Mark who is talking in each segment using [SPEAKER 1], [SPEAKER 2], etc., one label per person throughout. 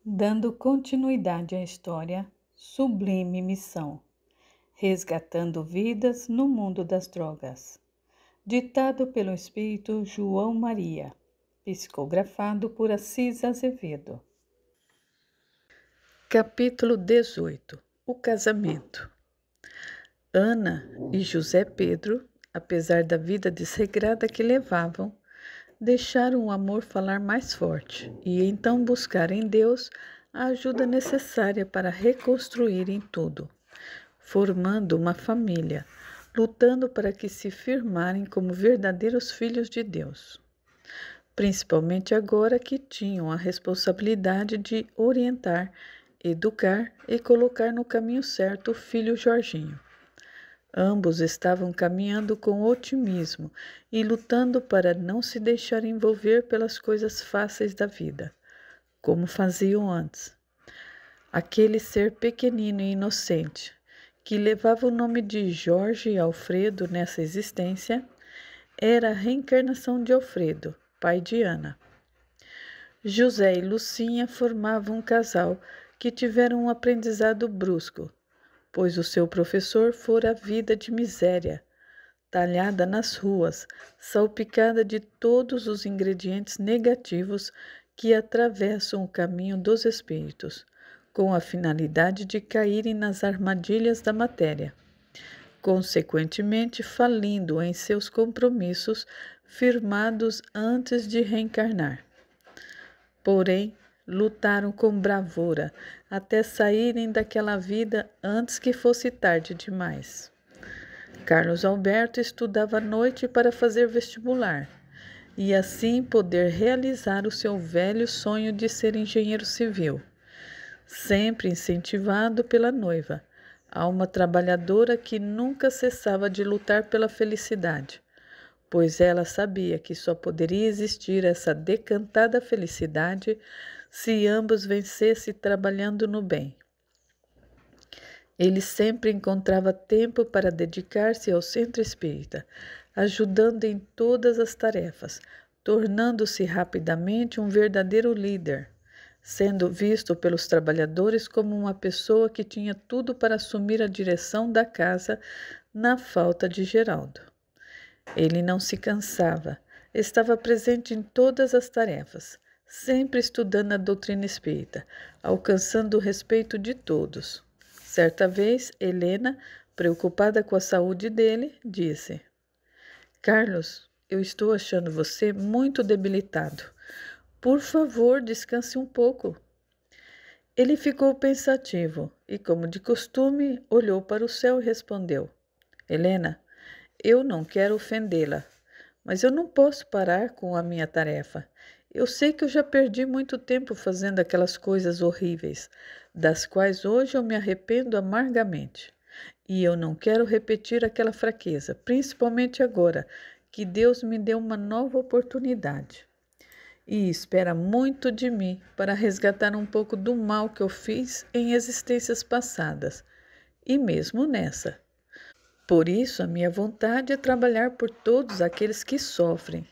[SPEAKER 1] Dando continuidade à história, Sublime Missão, resgatando vidas no mundo das drogas. Ditado pelo espírito João Maria, psicografado por Assis Azevedo. Capítulo 18. O casamento. Ana e José Pedro, apesar da vida desregrada que levavam, deixaram o amor falar mais forte e então buscaram em Deus a ajuda necessária para reconstruírem tudo, formando uma família, lutando para que se firmarem como verdadeiros filhos de Deus. Principalmente agora que tinham a responsabilidade de orientar, educar e colocar no caminho certo o filho Jorginho. Ambos estavam caminhando com otimismo e lutando para não se deixar envolver pelas coisas fáceis da vida, como faziam antes. Aquele ser pequenino e inocente, que levava o nome de Jorge Alfredo nessa existência, era a reencarnação de Alfredo, pai de Ana. José e Lucinha formavam um casal que tiveram um aprendizado brusco, pois o seu professor fora a vida de miséria, talhada nas ruas, salpicada de todos os ingredientes negativos que atravessam o caminho dos espíritos, com a finalidade de caírem nas armadilhas da matéria, consequentemente falindo em seus compromissos firmados antes de reencarnar. Porém, lutaram com bravura até saírem daquela vida antes que fosse tarde demais. Carlos Alberto estudava à noite para fazer vestibular e assim poder realizar o seu velho sonho de ser engenheiro civil, sempre incentivado pela noiva, alma trabalhadora que nunca cessava de lutar pela felicidade, pois ela sabia que só poderia existir essa decantada felicidade se ambos vencessem trabalhando no bem. Ele sempre encontrava tempo para dedicar-se ao centro espírita, ajudando em todas as tarefas, tornando-se rapidamente um verdadeiro líder, sendo visto pelos trabalhadores como uma pessoa que tinha tudo para assumir a direção da casa na falta de Geraldo. Ele não se cansava, estava presente em todas as tarefas, sempre estudando a doutrina espírita, alcançando o respeito de todos. Certa vez, Helena, preocupada com a saúde dele, disse: Carlos, eu estou achando você muito debilitado. Por favor, descanse um pouco. Ele ficou pensativo e, como de costume, olhou para o céu e respondeu: Helena, eu não quero ofendê-la, mas eu não posso parar com a minha tarefa. Eu sei que eu já perdi muito tempo fazendo aquelas coisas horríveis, das quais hoje eu me arrependo amargamente. E eu não quero repetir aquela fraqueza, principalmente agora que Deus me deu uma nova oportunidade. E espera muito de mim para resgatar um pouco do mal que eu fiz em existências passadas, e mesmo nessa. Por isso, a minha vontade é trabalhar por todos aqueles que sofrem,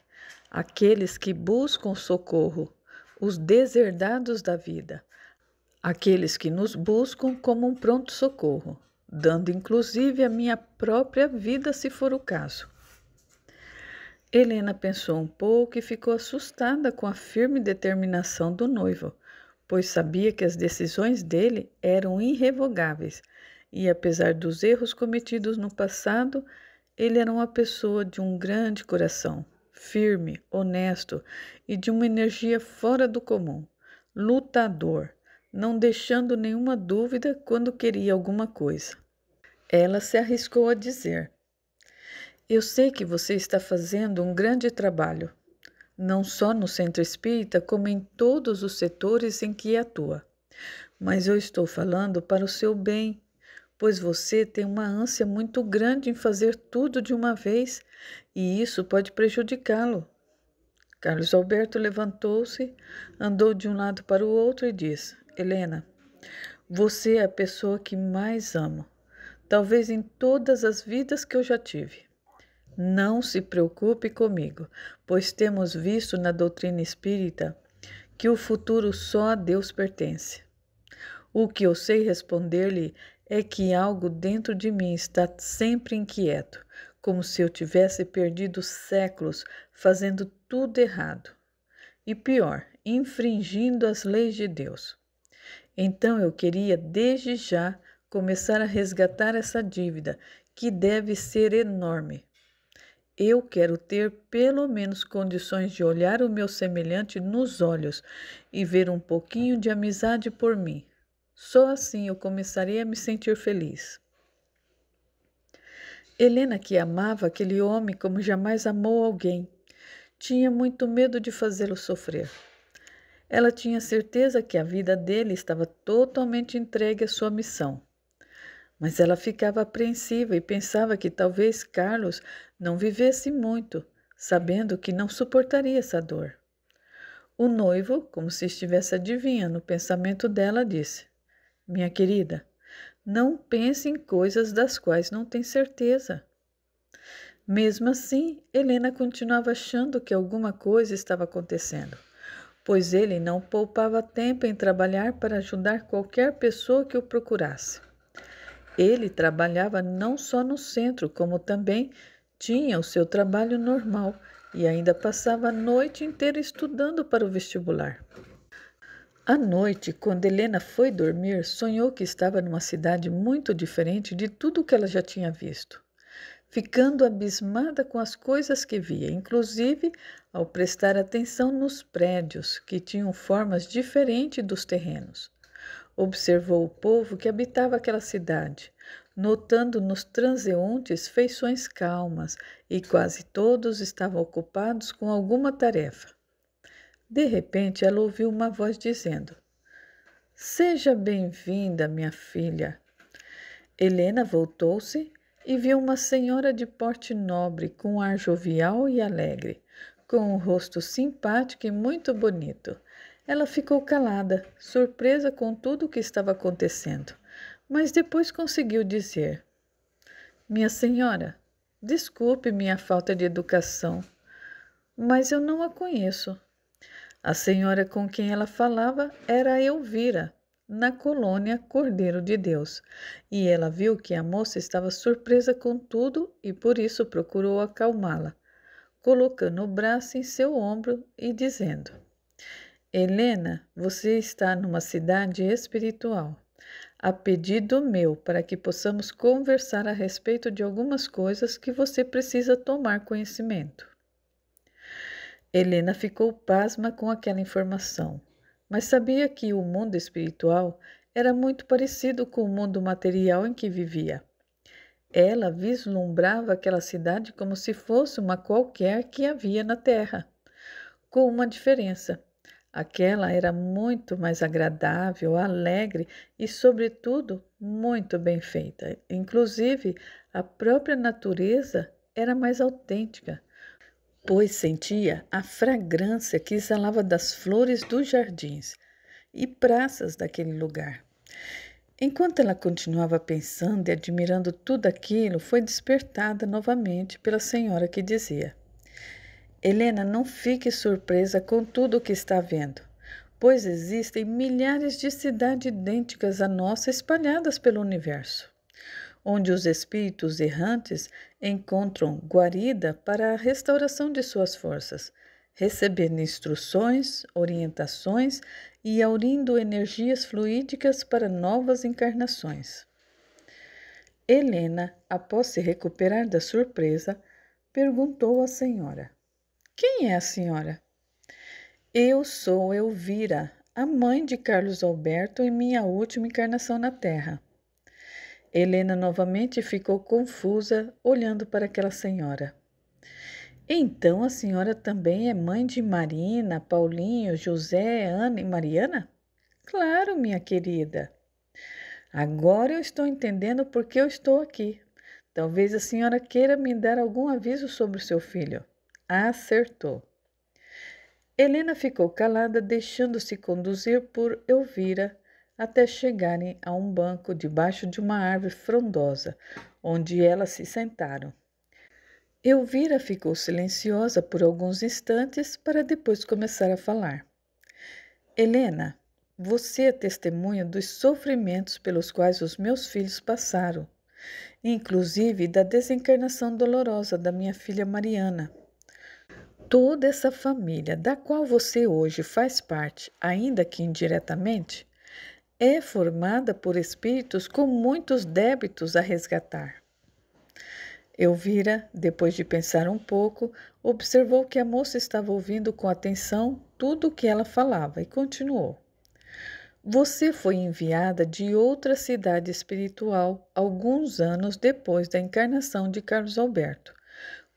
[SPEAKER 1] aqueles que buscam socorro, os deserdados da vida, aqueles que nos buscam como um pronto-socorro, dando inclusive a minha própria vida se for o caso. Helena pensou um pouco e ficou assustada com a firme determinação do noivo, pois sabia que as decisões dele eram irrevogáveis e, apesar dos erros cometidos no passado, ele era uma pessoa de um grande coração, firme, honesto e de uma energia fora do comum, lutador, não deixando nenhuma dúvida quando queria alguma coisa. Ela se arriscou a dizer: Eu sei que você está fazendo um grande trabalho, não só no centro espírita, como em todos os setores em que atua. Mas eu estou falando para o seu bem, pois você tem uma ânsia muito grande em fazer tudo de uma vez e isso pode prejudicá-lo. Carlos Alberto levantou-se, andou de um lado para o outro e disse: Helena, você é a pessoa que mais amo, talvez em todas as vidas que eu já tive. Não se preocupe comigo, pois temos visto na doutrina espírita que o futuro só a Deus pertence. O que eu sei responder-lhe é que algo dentro de mim está sempre inquieto, como se eu tivesse perdido séculos fazendo tudo errado. E pior, infringindo as leis de Deus. Então eu queria, desde já, começar a resgatar essa dívida, que deve ser enorme. Eu quero ter pelo menos condições de olhar o meu semelhante nos olhos e ver um pouquinho de amizade por mim. Só assim eu começarei a me sentir feliz. Helena, que amava aquele homem como jamais amou alguém, tinha muito medo de fazê-lo sofrer. Ela tinha certeza que a vida dele estava totalmente entregue à sua missão. Mas ela ficava apreensiva e pensava que talvez Carlos não vivesse muito, sabendo que não suportaria essa dor. O noivo, como se estivesse adivinhando o pensamento dela, disse: Minha querida, não pense em coisas das quais não tem certeza. Mesmo assim, Helena continuava achando que alguma coisa estava acontecendo, pois ele não poupava tempo em trabalhar para ajudar qualquer pessoa que o procurasse. Ele trabalhava não só no centro, como também tinha o seu trabalho normal e ainda passava a noite inteira estudando para o vestibular. À noite, quando Helena foi dormir, sonhou que estava numa cidade muito diferente de tudo o que ela já tinha visto, ficando abismada com as coisas que via, inclusive ao prestar atenção nos prédios, que tinham formas diferentes dos terrenos. Observou o povo que habitava aquela cidade, notando nos transeuntes feições calmas, e quase todos estavam ocupados com alguma tarefa. De repente, ela ouviu uma voz dizendo: Seja bem-vinda, minha filha. Helena voltou-se e viu uma senhora de porte nobre, com um ar jovial e alegre, com um rosto simpático e muito bonito. Ela ficou calada, surpresa com tudo o que estava acontecendo, mas depois conseguiu dizer: Minha senhora, desculpe minha falta de educação, mas eu não a conheço. A senhora com quem ela falava era a Elvira, na colônia Cordeiro de Deus, e ela viu que a moça estava surpresa com tudo e por isso procurou acalmá-la, colocando o braço em seu ombro e dizendo: Helena, você está numa cidade espiritual, a pedido meu, para que possamos conversar a respeito de algumas coisas que você precisa tomar conhecimento. Helena ficou pasma com aquela informação, mas sabia que o mundo espiritual era muito parecido com o mundo material em que vivia. Ela vislumbrava aquela cidade como se fosse uma qualquer que havia na Terra, com uma diferença. Aquela era muito mais agradável, alegre e, sobretudo, muito bem feita. Inclusive, a própria natureza era mais autêntica, pois sentia a fragrância que exalava das flores dos jardins e praças daquele lugar. Enquanto ela continuava pensando e admirando tudo aquilo, foi despertada novamente pela senhora que dizia: Helena, não fique surpresa com tudo o que está vendo, pois existem milhares de cidades idênticas à nossa espalhadas pelo universo, onde os espíritos errantes encontram guarida para a restauração de suas forças, recebendo instruções, orientações e aurindo energias fluídicas para novas encarnações. Helena, após se recuperar da surpresa, perguntou à senhora: Quem é a senhora? Eu sou Elvira, a mãe de Carlos Alberto em minha última encarnação na Terra. Helena novamente ficou confusa, olhando para aquela senhora. Então a senhora também é mãe de Marina, Paulinho, José, Ana e Mariana? Claro, minha querida. Agora eu estou entendendo por que eu estou aqui. Talvez a senhora queira me dar algum aviso sobre o seu filho. Acertou. Helena ficou calada, deixando-se conduzir por Elvira até chegarem a um banco debaixo de uma árvore frondosa, onde elas se sentaram. Elvira ficou silenciosa por alguns instantes para depois começar a falar. Helena, você é testemunha dos sofrimentos pelos quais os meus filhos passaram, inclusive da desencarnação dolorosa da minha filha Mariana. Toda essa família, da qual você hoje faz parte, ainda que indiretamente, é formada por espíritos com muitos débitos a resgatar. Elvira, depois de pensar um pouco, observou que a moça estava ouvindo com atenção tudo o que ela falava e continuou. Você foi enviada de outra cidade espiritual alguns anos depois da encarnação de Carlos Alberto,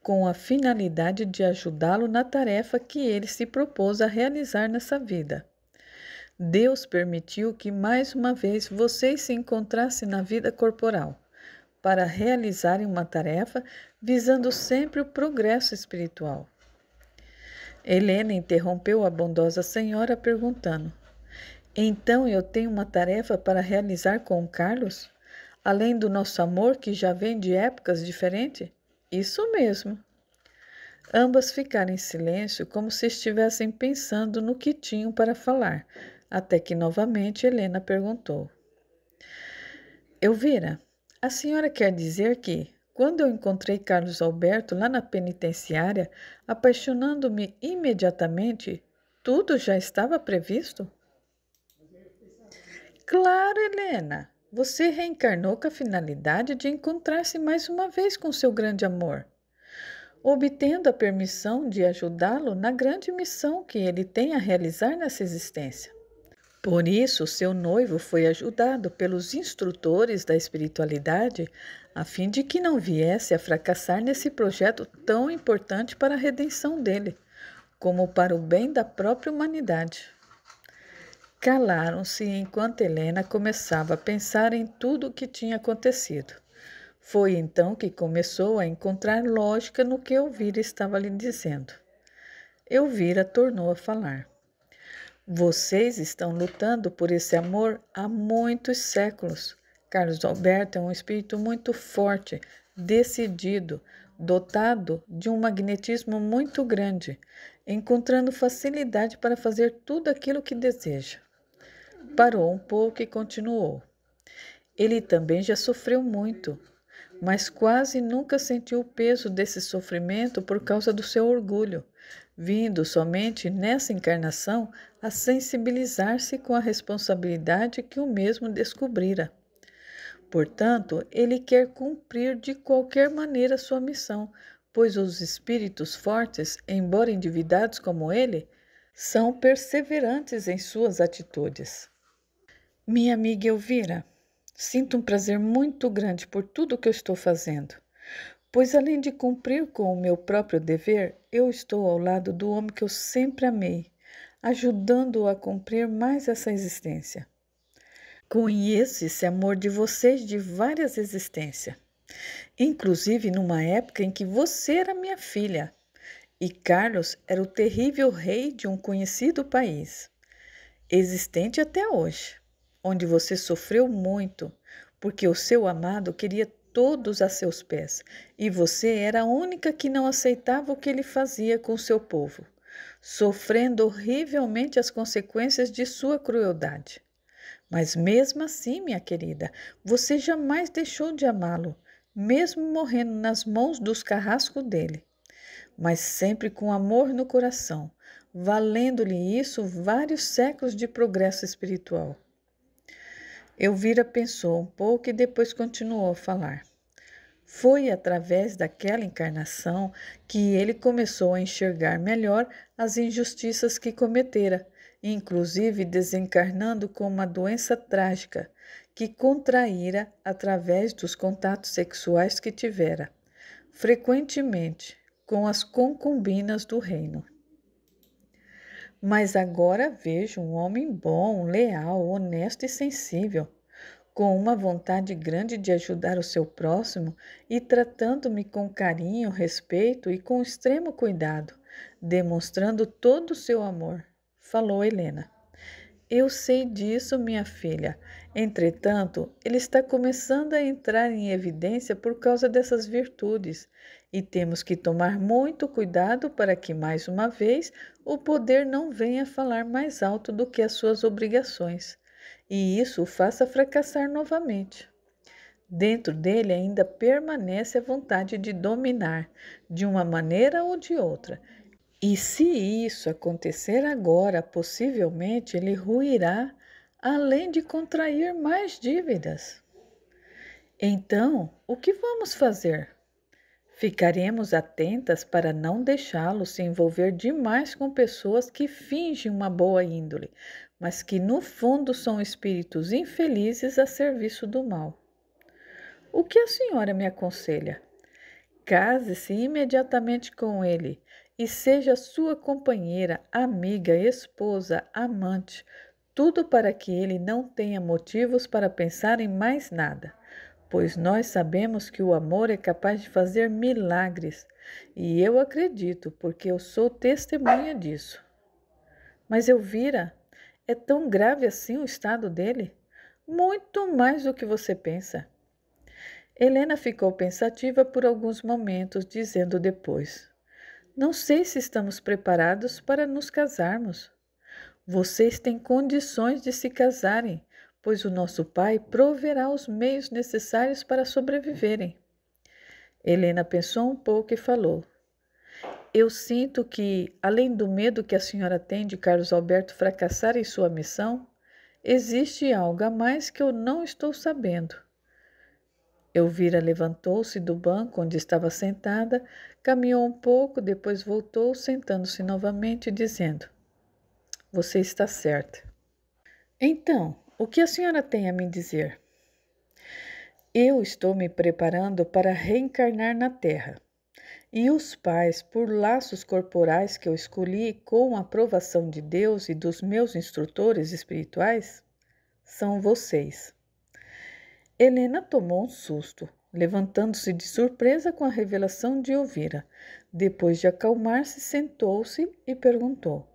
[SPEAKER 1] com a finalidade de ajudá-lo na tarefa que ele se propôs a realizar nessa vida. Deus permitiu que mais uma vez vocês se encontrassem na vida corporal, para realizarem uma tarefa visando sempre o progresso espiritual. Helena interrompeu a bondosa senhora perguntando: então eu tenho uma tarefa para realizar com o Carlos? Além do nosso amor que já vem de épocas diferentes? Isso mesmo. Ambas ficaram em silêncio como se estivessem pensando no que tinham para falar, até que novamente Helena perguntou: Elvira, a senhora quer dizer que, quando eu encontrei Carlos Alberto lá na penitenciária, apaixonando-me imediatamente, tudo já estava previsto? Claro, Helena. Você reencarnou com a finalidade de encontrar-se mais uma vez com seu grande amor, obtendo a permissão de ajudá-lo na grande missão que ele tem a realizar nessa existência. Por isso, seu noivo foi ajudado pelos instrutores da espiritualidade a fim de que não viesse a fracassar nesse projeto tão importante para a redenção dele, como para o bem da própria humanidade. Calaram-se enquanto Helena começava a pensar em tudo o que tinha acontecido. Foi então que começou a encontrar lógica no que Elvira estava lhe dizendo. Elvira tornou a falar. Vocês estão lutando por esse amor há muitos séculos. Carlos Alberto é um espírito muito forte, decidido, dotado de um magnetismo muito grande, encontrando facilidade para fazer tudo aquilo que deseja. Parou um pouco e continuou. Ele também já sofreu muito, mas quase nunca sentiu o peso desse sofrimento por causa do seu orgulho, vindo somente nessa encarnação a sensibilizar-se com a responsabilidade que o mesmo descobrira. Portanto, ele quer cumprir de qualquer maneira sua missão, pois os espíritos fortes, embora endividados como ele, são perseverantes em suas atitudes. Minha amiga Elvira, sinto um prazer muito grande por tudo o que eu estou fazendo, pois além de cumprir com o meu próprio dever, eu estou ao lado do homem que eu sempre amei, ajudando-o a cumprir mais essa existência. Conheço esse amor de vocês de várias existências, inclusive numa época em que você era minha filha e Carlos era o terrível rei de um conhecido país, existente até hoje, onde você sofreu muito, porque o seu amado queria todos a seus pés, e você era a única que não aceitava o que ele fazia com seu povo, sofrendo horrivelmente as consequências de sua crueldade. Mas mesmo assim, minha querida, você jamais deixou de amá-lo, mesmo morrendo nas mãos dos carrascos dele, mas sempre com amor no coração, valendo-lhe isso vários séculos de progresso espiritual. Elvira pensou um pouco e depois continuou a falar. Foi através daquela encarnação que ele começou a enxergar melhor as injustiças que cometera, inclusive desencarnando com uma doença trágica que contraíra através dos contatos sexuais que tivera, frequentemente com as concubinas do reino. Mas agora vejo um homem bom, leal, honesto e sensível, com uma vontade grande de ajudar o seu próximo e tratando-me com carinho, respeito e com extremo cuidado, demonstrando todo o seu amor, falou Helena. Eu sei disso, minha filha. Entretanto, ele está começando a entrar em evidência por causa dessas virtudes e temos que tomar muito cuidado para que, mais uma vez, o poder não venha falar mais alto do que as suas obrigações, e isso o faça fracassar novamente. Dentro dele ainda permanece a vontade de dominar, de uma maneira ou de outra. E se isso acontecer agora, possivelmente ele ruirá, além de contrair mais dívidas. Então, o que vamos fazer? Ficaremos atentas para não deixá-lo se envolver demais com pessoas que fingem uma boa índole, mas que no fundo são espíritos infelizes a serviço do mal. O que a senhora me aconselha? Case-se imediatamente com ele e seja sua companheira, amiga, esposa, amante, tudo para que ele não tenha motivos para pensar em mais nada, pois nós sabemos que o amor é capaz de fazer milagres, e eu acredito, porque eu sou testemunha disso. Mas Elvira, é tão grave assim o estado dele? Muito mais do que você pensa. Helena ficou pensativa por alguns momentos, dizendo depois: Não sei se estamos preparados para nos casarmos. Vocês têm condições de se casarem, pois o nosso pai proverá os meios necessários para sobreviverem. Helena pensou um pouco e falou: Eu sinto que, além do medo que a senhora tem de Carlos Alberto fracassar em sua missão, existe algo a mais que eu não estou sabendo. Elvira levantou-se do banco onde estava sentada, caminhou um pouco, depois voltou, sentando-se novamente, dizendo: Você está certa. Então, o que a senhora tem a me dizer? Eu estou me preparando para reencarnar na Terra. E os pais, por laços corporais que eu escolhi com a aprovação de Deus e dos meus instrutores espirituais, são vocês. Helena tomou um susto, levantando-se de surpresa com a revelação de Elvira. Depois de acalmar-se, sentou-se e perguntou: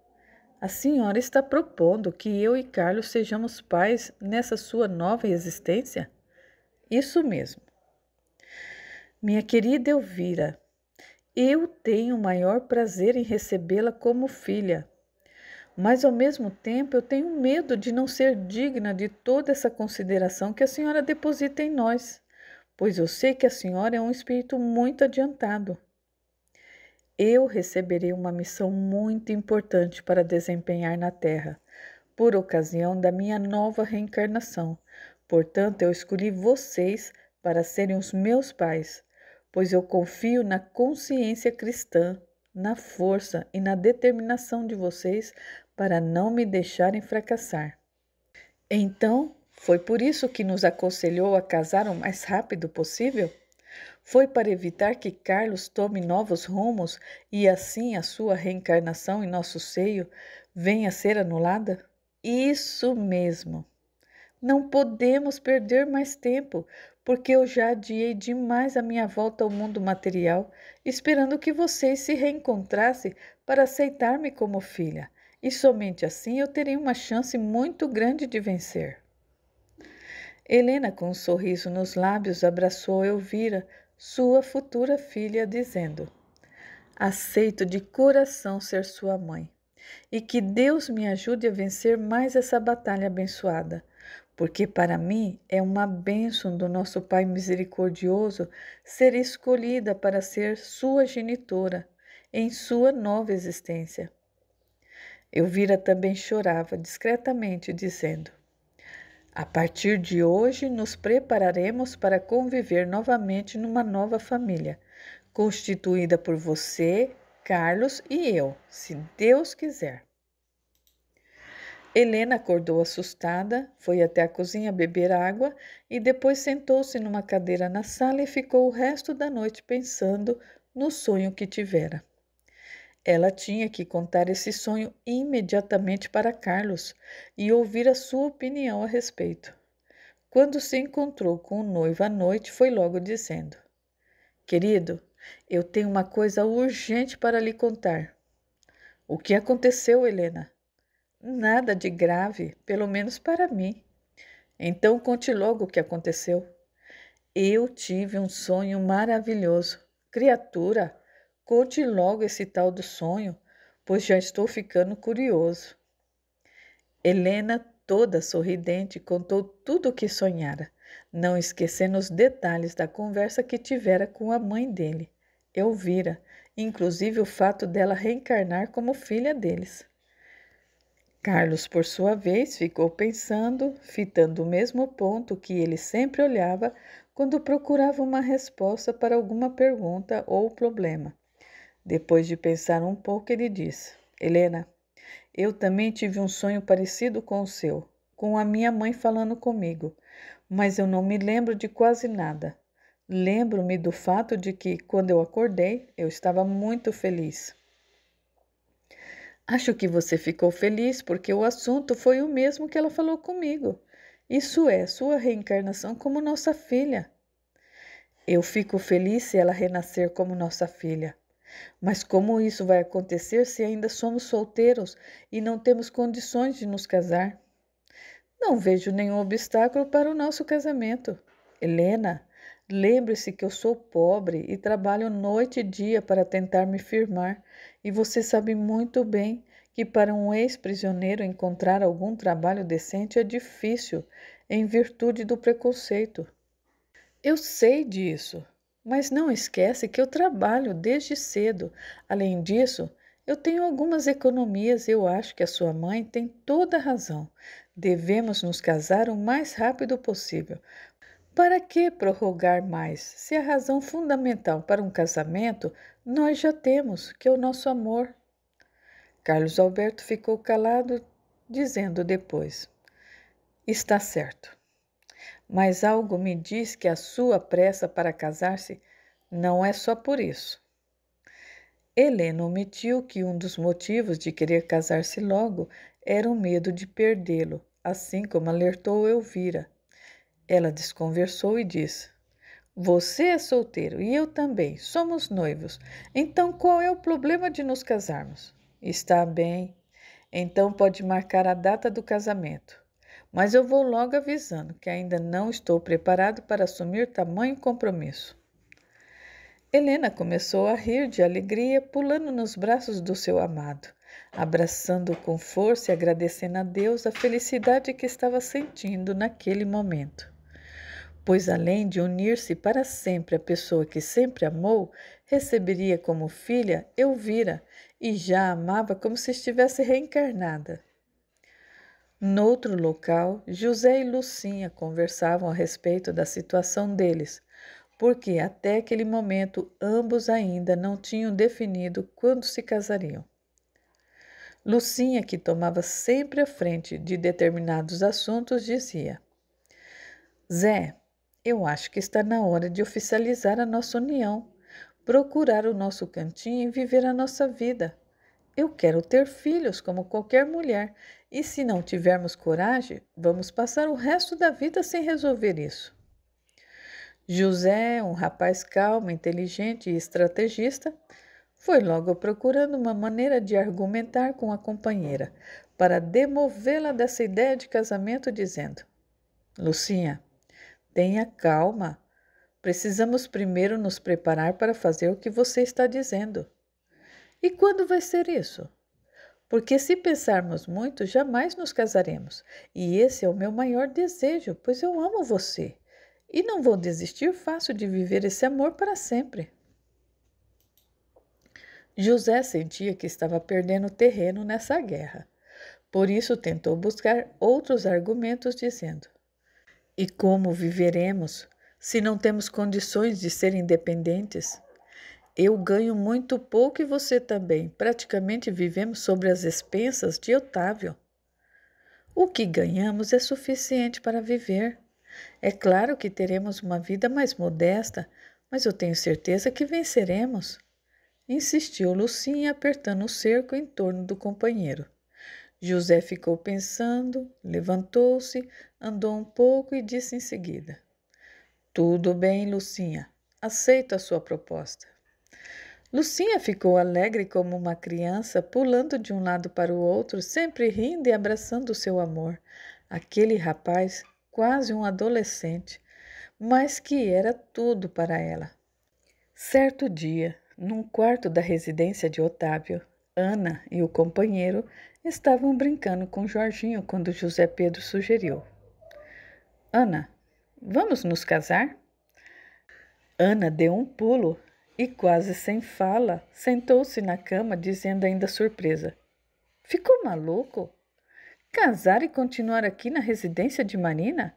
[SPEAKER 1] A senhora está propondo que eu e Carlos sejamos pais nessa sua nova existência? Isso mesmo. Minha querida Elvira, eu tenho o maior prazer em recebê-la como filha. Mas, ao mesmo tempo, eu tenho medo de não ser digna de toda essa consideração que a senhora deposita em nós, pois eu sei que a senhora é um espírito muito adiantado. Eu receberei uma missão muito importante para desempenhar na Terra, por ocasião da minha nova reencarnação. Portanto, eu escolhi vocês para serem os meus pais, pois eu confio na consciência cristã, na força e na determinação de vocês para não me deixarem fracassar. Então, foi por isso que nos aconselhou a casar o mais rápido possível? Foi para evitar que Carlos tome novos rumos e assim a sua reencarnação em nosso seio venha a ser anulada? Isso mesmo. Não podemos perder mais tempo, porque eu já adiei demais a minha volta ao mundo material, esperando que vocês se reencontrassem para aceitar-me como filha. E somente assim eu terei uma chance muito grande de vencer. Helena, com um sorriso nos lábios, abraçou Elvira, sua futura filha, dizendo: Aceito de coração ser sua mãe, e que Deus me ajude a vencer mais essa batalha abençoada, porque para mim é uma bênção do nosso Pai misericordioso ser escolhida para ser sua genitora em sua nova existência. Elvira também chorava discretamente, dizendo: A partir de hoje nos prepararemos para conviver novamente numa nova família, constituída por você, Carlos e eu, se Deus quiser. Helena acordou assustada, foi até a cozinha beber água e depois sentou-se numa cadeira na sala e ficou o resto da noite pensando no sonho que tivera. Ela tinha que contar esse sonho imediatamente para Carlos e ouvir a sua opinião a respeito. Quando se encontrou com o noivo à noite, foi logo dizendo: Querido, eu tenho uma coisa urgente para lhe contar. O que aconteceu, Helena? Nada de grave, pelo menos para mim. Então conte logo o que aconteceu. Eu tive um sonho maravilhoso. Criatura, conte logo esse tal do sonho, pois já estou ficando curioso. Helena, toda sorridente, contou tudo o que sonhara, não esquecendo os detalhes da conversa que tivera com a mãe dele, Elvira, inclusive o fato dela reencarnar como filha deles. Carlos, por sua vez, ficou pensando, fitando o mesmo ponto que ele sempre olhava quando procurava uma resposta para alguma pergunta ou problema. Depois de pensar um pouco, ele disse: Helena, eu também tive um sonho parecido com o seu, com a minha mãe falando comigo, mas eu não me lembro de quase nada. Lembro-me do fato de que, quando eu acordei, eu estava muito feliz. Acho que você ficou feliz porque o assunto foi o mesmo que ela falou comigo. Isso é, sua reencarnação como nossa filha. Eu fico feliz se ela renascer como nossa filha. Mas como isso vai acontecer se ainda somos solteiros e não temos condições de nos casar? Não vejo nenhum obstáculo para o nosso casamento. Helena, lembre-se que eu sou pobre e trabalho noite e dia para tentar me firmar, e você sabe muito bem que para um ex-prisioneiro encontrar algum trabalho decente é difícil, em virtude do preconceito. Eu sei disso, mas não esquece que eu trabalho desde cedo. Além disso, eu tenho algumas economias e eu acho que a sua mãe tem toda a razão. Devemos nos casar o mais rápido possível. Para que prorrogar mais, se a razão fundamental para um casamento nós já temos, que é o nosso amor? Carlos Alberto ficou calado, dizendo depois: Está certo. Mas algo me diz que a sua pressa para casar-se não é só por isso. Helena omitiu que um dos motivos de querer casar-se logo era o medo de perdê-lo, assim como alertou Elvira. Ela desconversou e disse: Você é solteiro e eu também, somos noivos. Então qual é o problema de nos casarmos? Está bem, então pode marcar a data do casamento. Mas eu vou logo avisando que ainda não estou preparado para assumir tamanho compromisso. Helena começou a rir de alegria, pulando nos braços do seu amado, abraçando-o com força e agradecendo a Deus a felicidade que estava sentindo naquele momento. Pois além de unir-se para sempre à pessoa que sempre amou, receberia como filha Elvira e já a amava como se estivesse reencarnada. Noutro local, José e Lucinha conversavam a respeito da situação deles, porque até aquele momento ambos ainda não tinham definido quando se casariam. Lucinha, que tomava sempre a frente de determinados assuntos, dizia: Zé, eu acho que está na hora de oficializar a nossa união, procurar o nosso cantinho e viver a nossa vida. Eu quero ter filhos como qualquer mulher, e se não tivermos coragem, vamos passar o resto da vida sem resolver isso. José, um rapaz calmo, inteligente e estrategista, foi logo procurando uma maneira de argumentar com a companheira, para demovê-la dessa ideia de casamento, dizendo: Lucinha, tenha calma. Precisamos primeiro nos preparar para fazer o que você está dizendo. E quando vai ser isso? Porque se pensarmos muito, jamais nos casaremos. E esse é o meu maior desejo, pois eu amo você. E não vou desistir fácil de viver esse amor para sempre. José sentia que estava perdendo terreno nessa guerra. Por isso tentou buscar outros argumentos, dizendo: E como viveremos se não temos condições de ser independentes? Eu ganho muito pouco e você também. Praticamente vivemos sobre as expensas de Otávio. O que ganhamos é suficiente para viver. É claro que teremos uma vida mais modesta, mas eu tenho certeza que venceremos. Insistiu Lucinha, apertando o cerco em torno do companheiro. José ficou pensando, levantou-se, andou um pouco e disse em seguida: Tudo bem, Lucinha. Aceito a sua proposta. Lucinha ficou alegre como uma criança, pulando de um lado para o outro, sempre rindo e abraçando o seu amor. Aquele rapaz, quase um adolescente, mas que era tudo para ela. Certo dia, num quarto da residência de Otávio, Ana e o companheiro estavam brincando com Jorginho quando José Pedro sugeriu: Ana, vamos nos casar? Ana deu um pulo e, quase sem fala, sentou-se na cama, dizendo ainda surpresa: Ficou maluco? Casar e continuar aqui na residência de Marina?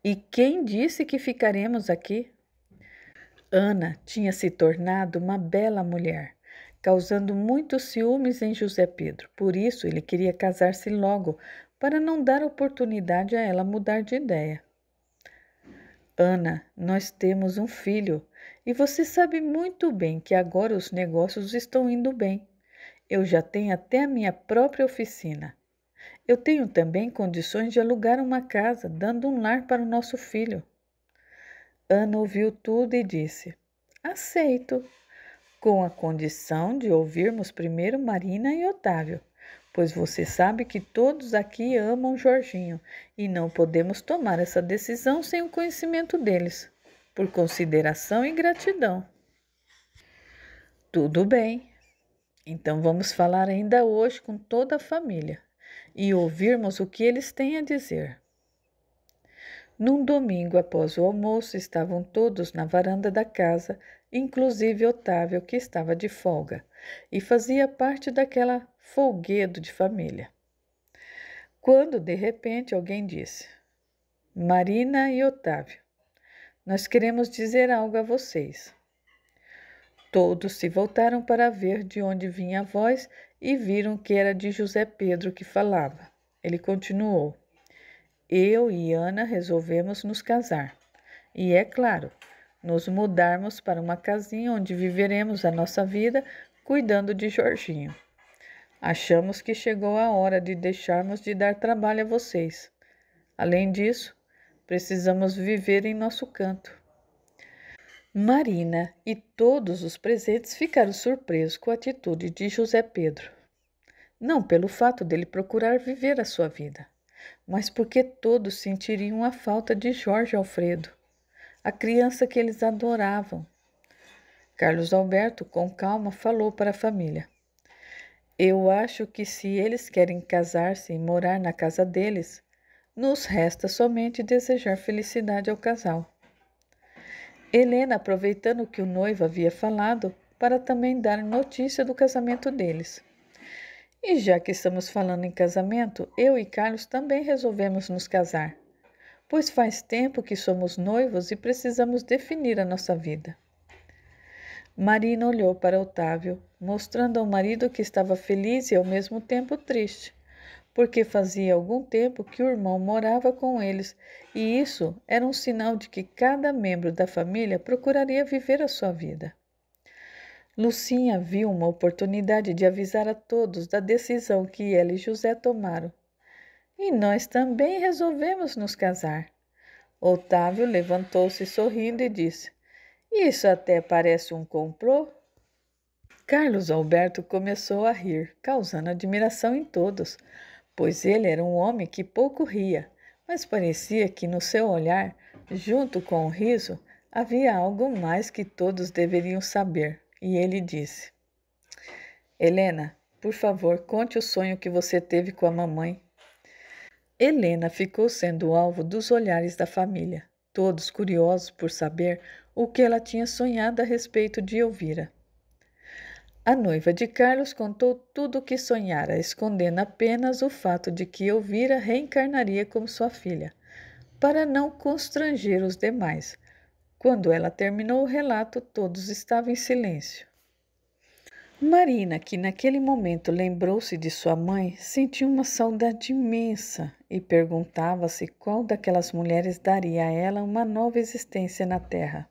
[SPEAKER 1] E quem disse que ficaremos aqui? Ana tinha se tornado uma bela mulher, causando muitos ciúmes em José Pedro. Por isso, ele queria casar-se logo, para não dar oportunidade a ela mudar de ideia. Ana, nós temos um filho e você sabe muito bem que agora os negócios estão indo bem. Eu já tenho até a minha própria oficina. Eu tenho também condições de alugar uma casa, dando um lar para o nosso filho. Ana ouviu tudo e disse: Aceito, com a condição de ouvirmos primeiro Marina e Otávio, pois você sabe que todos aqui amam Jorginho e não podemos tomar essa decisão sem o conhecimento deles, por consideração e gratidão. Tudo bem, então vamos falar ainda hoje com toda a família e ouvirmos o que eles têm a dizer. Num domingo após o almoço, estavam todos na varanda da casa, inclusive Otávio, que estava de folga, e fazia parte daquela folguedo de família. Quando, de repente, alguém disse: Marina e Otávio, nós queremos dizer algo a vocês. Todos se voltaram para ver de onde vinha a voz e viram que era de José Pedro que falava. Ele continuou: Eu e Ana resolvemos nos casar. E, é claro, nos mudarmos para uma casinha onde viveremos a nossa vida cuidando de Jorginho. Achamos que chegou a hora de deixarmos de dar trabalho a vocês. Além disso, precisamos viver em nosso canto. Marina e todos os presentes ficaram surpresos com a atitude de José Pedro. Não pelo fato dele procurar viver a sua vida, mas porque todos sentiriam a falta de Jorge Alfredo, a criança que eles adoravam. Carlos Alberto, com calma, falou para a família: Eu acho que se eles querem casar-se e morar na casa deles, nos resta somente desejar felicidade ao casal. Helena, aproveitando que o noivo havia falado, para também dar notícia do casamento deles. E já que estamos falando em casamento, eu e Carlos também resolvemos nos casar, pois faz tempo que somos noivos e precisamos definir a nossa vida. Marina olhou para Otávio, mostrando ao marido que estava feliz e ao mesmo tempo triste, porque fazia algum tempo que o irmão morava com eles, e isso era um sinal de que cada membro da família procuraria viver a sua vida. Lucinha viu uma oportunidade de avisar a todos da decisão que ela e José tomaram. E nós também resolvemos nos casar. Otávio levantou-se sorrindo e disse: Isso até parece um complô. Carlos Alberto começou a rir, causando admiração em todos, pois ele era um homem que pouco ria, mas parecia que no seu olhar, junto com o riso, havia algo mais que todos deveriam saber, e ele disse: Helena, por favor, conte o sonho que você teve com a mamãe. Helena ficou sendo o alvo dos olhares da família, todos curiosos por saber o que ela tinha sonhado a respeito de Elvira. A noiva de Carlos contou tudo o que sonhara, escondendo apenas o fato de que Elvira reencarnaria como sua filha, para não constranger os demais. Quando ela terminou o relato, todos estavam em silêncio. Marina, que naquele momento lembrou-se de sua mãe, sentiu uma saudade imensa e perguntava-se qual daquelas mulheres daria a ela uma nova existência na terra.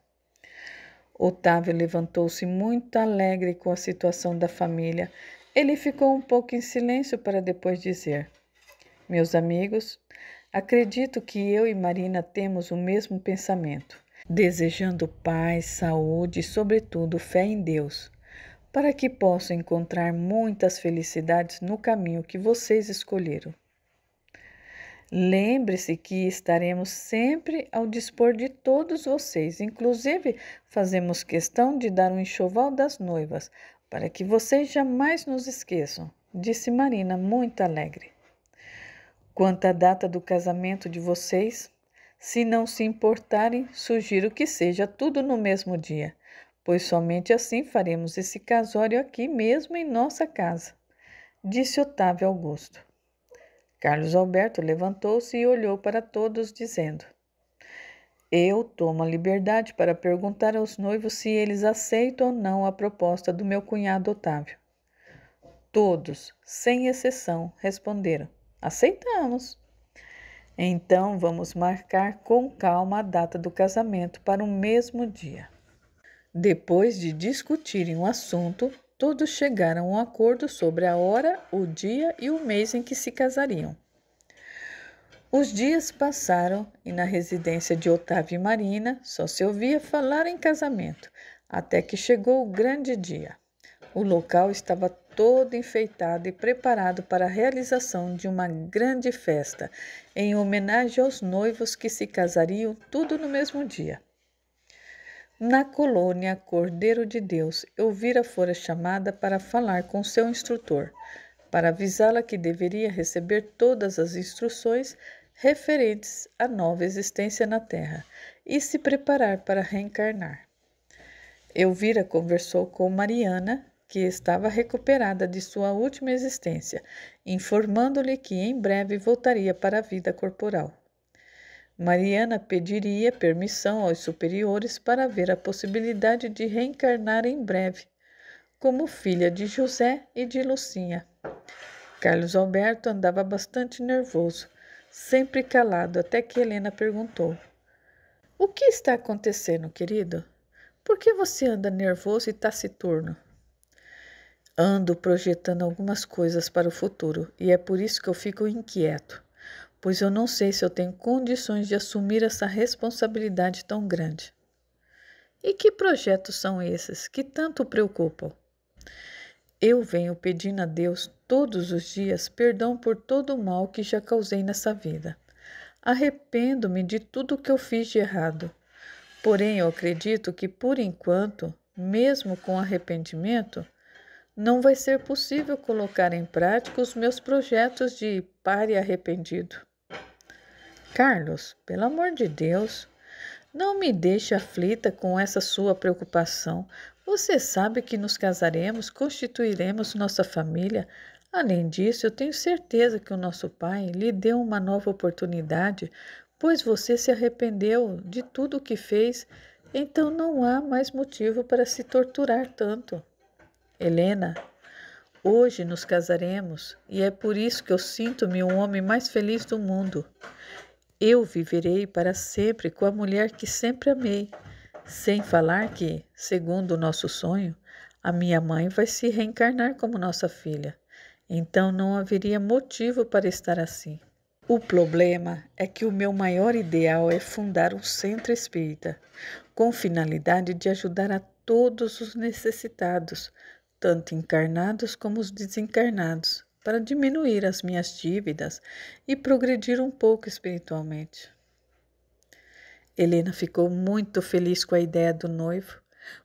[SPEAKER 1] Otávio levantou-se muito alegre com a situação da família. Ele ficou um pouco em silêncio para depois dizer: Meus amigos, acredito que eu e Marina temos o mesmo pensamento, desejando paz, saúde e, sobretudo, fé em Deus, para que possam encontrar muitas felicidades no caminho que vocês escolheram. Lembre-se que estaremos sempre ao dispor de todos vocês. Inclusive, fazemos questão de dar um enxoval das noivas, para que vocês jamais nos esqueçam, disse Marina, muito alegre. Quanto à data do casamento de vocês, se não se importarem, sugiro que seja tudo no mesmo dia, pois somente assim faremos esse casório aqui mesmo em nossa casa, disse Otávio Augusto. Carlos Alberto levantou-se e olhou para todos, dizendo: Eu tomo a liberdade para perguntar aos noivos se eles aceitam ou não a proposta do meu cunhado Otávio. Todos, sem exceção, responderam: Aceitamos. Então vamos marcar com calma a data do casamento para o mesmo dia. Depois de discutirem o assunto, todos chegaram a um acordo sobre a hora, o dia e o mês em que se casariam. Os dias passaram e na residência de Otávio e Marina só se ouvia falar em casamento, até que chegou o grande dia. O local estava todo enfeitado e preparado para a realização de uma grande festa, em homenagem aos noivos que se casariam tudo no mesmo dia. Na colônia Cordeiro de Deus, Elvira fora chamada para falar com seu instrutor, para avisá-la que deveria receber todas as instruções referentes à nova existência na Terra e se preparar para reencarnar. Elvira conversou com Mariana, que estava recuperada de sua última existência, informando-lhe que em breve voltaria para a vida corporal. Mariana pediria permissão aos superiores para ver a possibilidade de reencarnar em breve, como filha de José e de Lucinha. Carlos Alberto andava bastante nervoso, sempre calado, até que Helena perguntou: O que está acontecendo, querido? Por que você anda nervoso e taciturno? Ando projetando algumas coisas para o futuro e é por isso que eu fico inquieto, pois eu não sei se eu tenho condições de assumir essa responsabilidade tão grande. E que projetos são esses que tanto preocupam? Eu venho pedindo a Deus todos os dias perdão por todo o mal que já causei nessa vida. Arrependo-me de tudo o que eu fiz de errado. Porém, eu acredito que, por enquanto, mesmo com arrependimento, não vai ser possível colocar em prática os meus projetos de pare arrependido. Carlos, pelo amor de Deus, não me deixe aflita com essa sua preocupação. Você sabe que nos casaremos, constituiremos nossa família. Além disso, eu tenho certeza que o nosso pai lhe deu uma nova oportunidade, pois você se arrependeu de tudo o que fez, então não há mais motivo para se torturar tanto. Helena, hoje nos casaremos e é por isso que eu sinto-me o homem mais feliz do mundo. Eu viverei para sempre com a mulher que sempre amei, sem falar que, segundo o nosso sonho, a minha mãe vai se reencarnar como nossa filha. Então não haveria motivo para estar assim. O problema é que o meu maior ideal é fundar um centro espírita, com finalidade de ajudar a todos os necessitados, tanto encarnados como os desencarnados, para diminuir as minhas dívidas e progredir um pouco espiritualmente. Helena ficou muito feliz com a ideia do noivo,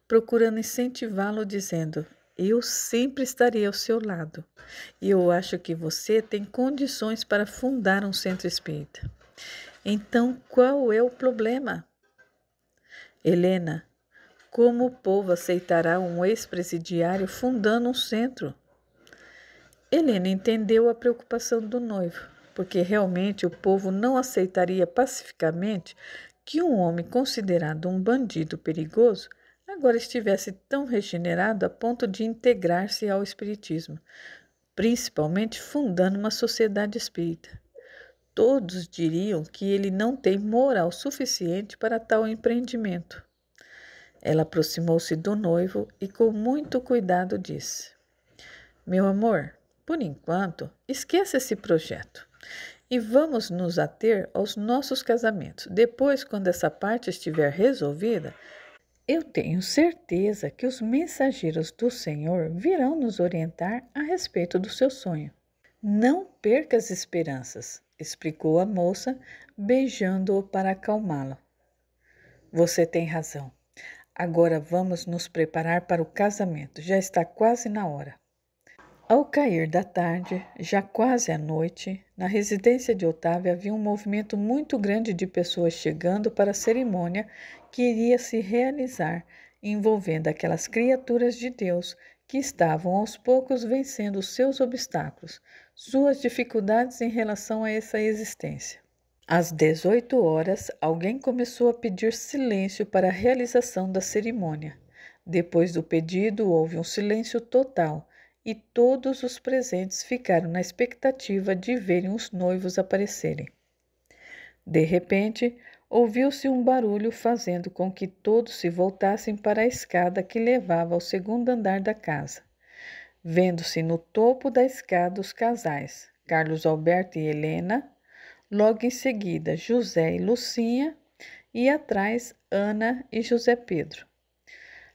[SPEAKER 1] procurando incentivá-lo, dizendo: Eu sempre estarei ao seu lado e eu acho que você tem condições para fundar um centro espírita. Então, qual é o problema? Helena, como o povo aceitará um ex-presidiário fundando um centro? Helena entendeu a preocupação do noivo, porque realmente o povo não aceitaria pacificamente que um homem considerado um bandido perigoso agora estivesse tão regenerado a ponto de integrar-se ao espiritismo, principalmente fundando uma sociedade espírita. Todos diriam que ele não tem moral suficiente para tal empreendimento. Ela aproximou-se do noivo e com muito cuidado disse: Meu amor, por enquanto, esqueça esse projeto e vamos nos ater aos nossos casamentos. Depois, quando essa parte estiver resolvida, eu tenho certeza que os mensageiros do Senhor virão nos orientar a respeito do seu sonho. Não perca as esperanças. explicou a moça, beijando-o para acalmá-lo. Você tem razão. Agora vamos nos preparar para o casamento. Já está quase na hora. Ao cair da tarde, já quase à noite, na residência de Otávio havia um movimento muito grande de pessoas chegando para a cerimônia que iria se realizar, envolvendo aquelas criaturas de Deus que estavam aos poucos vencendo os seus obstáculos, suas dificuldades em relação a essa existência. Às 18 horas, alguém começou a pedir silêncio para a realização da cerimônia. Depois do pedido, houve um silêncio total e todos os presentes ficaram na expectativa de verem os noivos aparecerem. De repente, ouviu-se um barulho fazendo com que todos se voltassem para a escada que levava ao segundo andar da casa. Vendo-se no topo da escada os casais, Carlos Alberto e Helena, logo em seguida José e Lucinha e atrás Ana e José Pedro.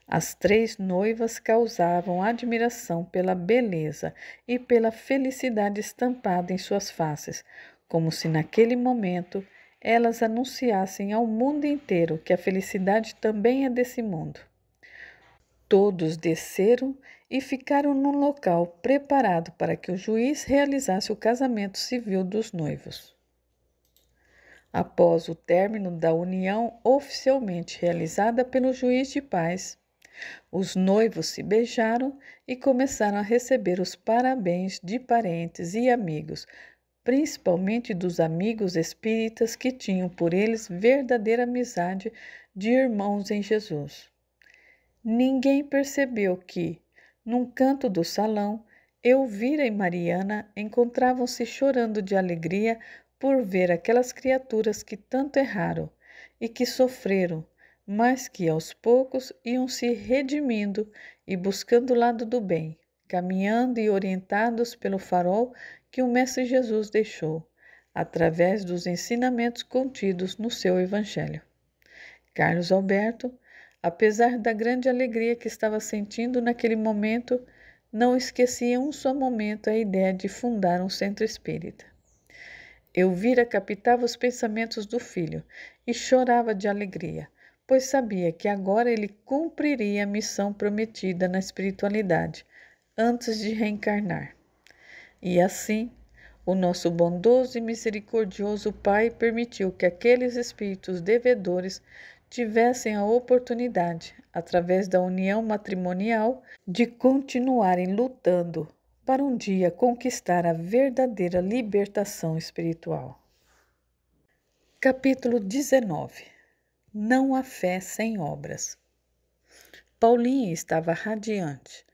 [SPEAKER 1] As três noivas causavam admiração pela beleza e pela felicidade estampada em suas faces, como se naquele momento elas anunciassem ao mundo inteiro que a felicidade também é desse mundo. Todos desceram e ficaram num local preparado para que o juiz realizasse o casamento civil dos noivos. Após o término da união oficialmente realizada pelo juiz de paz, os noivos se beijaram e começaram a receber os parabéns de parentes e amigos, principalmente dos amigos espíritas que tinham por eles verdadeira amizade de irmãos em Jesus. Ninguém percebeu que, num canto do salão, Elvira e Mariana encontravam-se chorando de alegria por ver aquelas criaturas que tanto erraram e que sofreram, mas que aos poucos iam se redimindo e buscando o lado do bem, caminhando e orientados pelo farol que o Mestre Jesus deixou, através dos ensinamentos contidos no seu Evangelho. Carlos Alberto, apesar da grande alegria que estava sentindo naquele momento, não esquecia um só momento a ideia de fundar um centro espírita. Elvira captava os pensamentos do filho e chorava de alegria, pois sabia que agora ele cumpriria a missão prometida na espiritualidade, antes de reencarnar. E assim, o nosso bondoso e misericordioso Pai permitiu que aqueles espíritos devedores tivessem a oportunidade, através da união matrimonial, de continuarem lutando para um dia conquistar a verdadeira libertação espiritual. Capítulo 19. Não há fé sem obras. Paulinha estava radiante,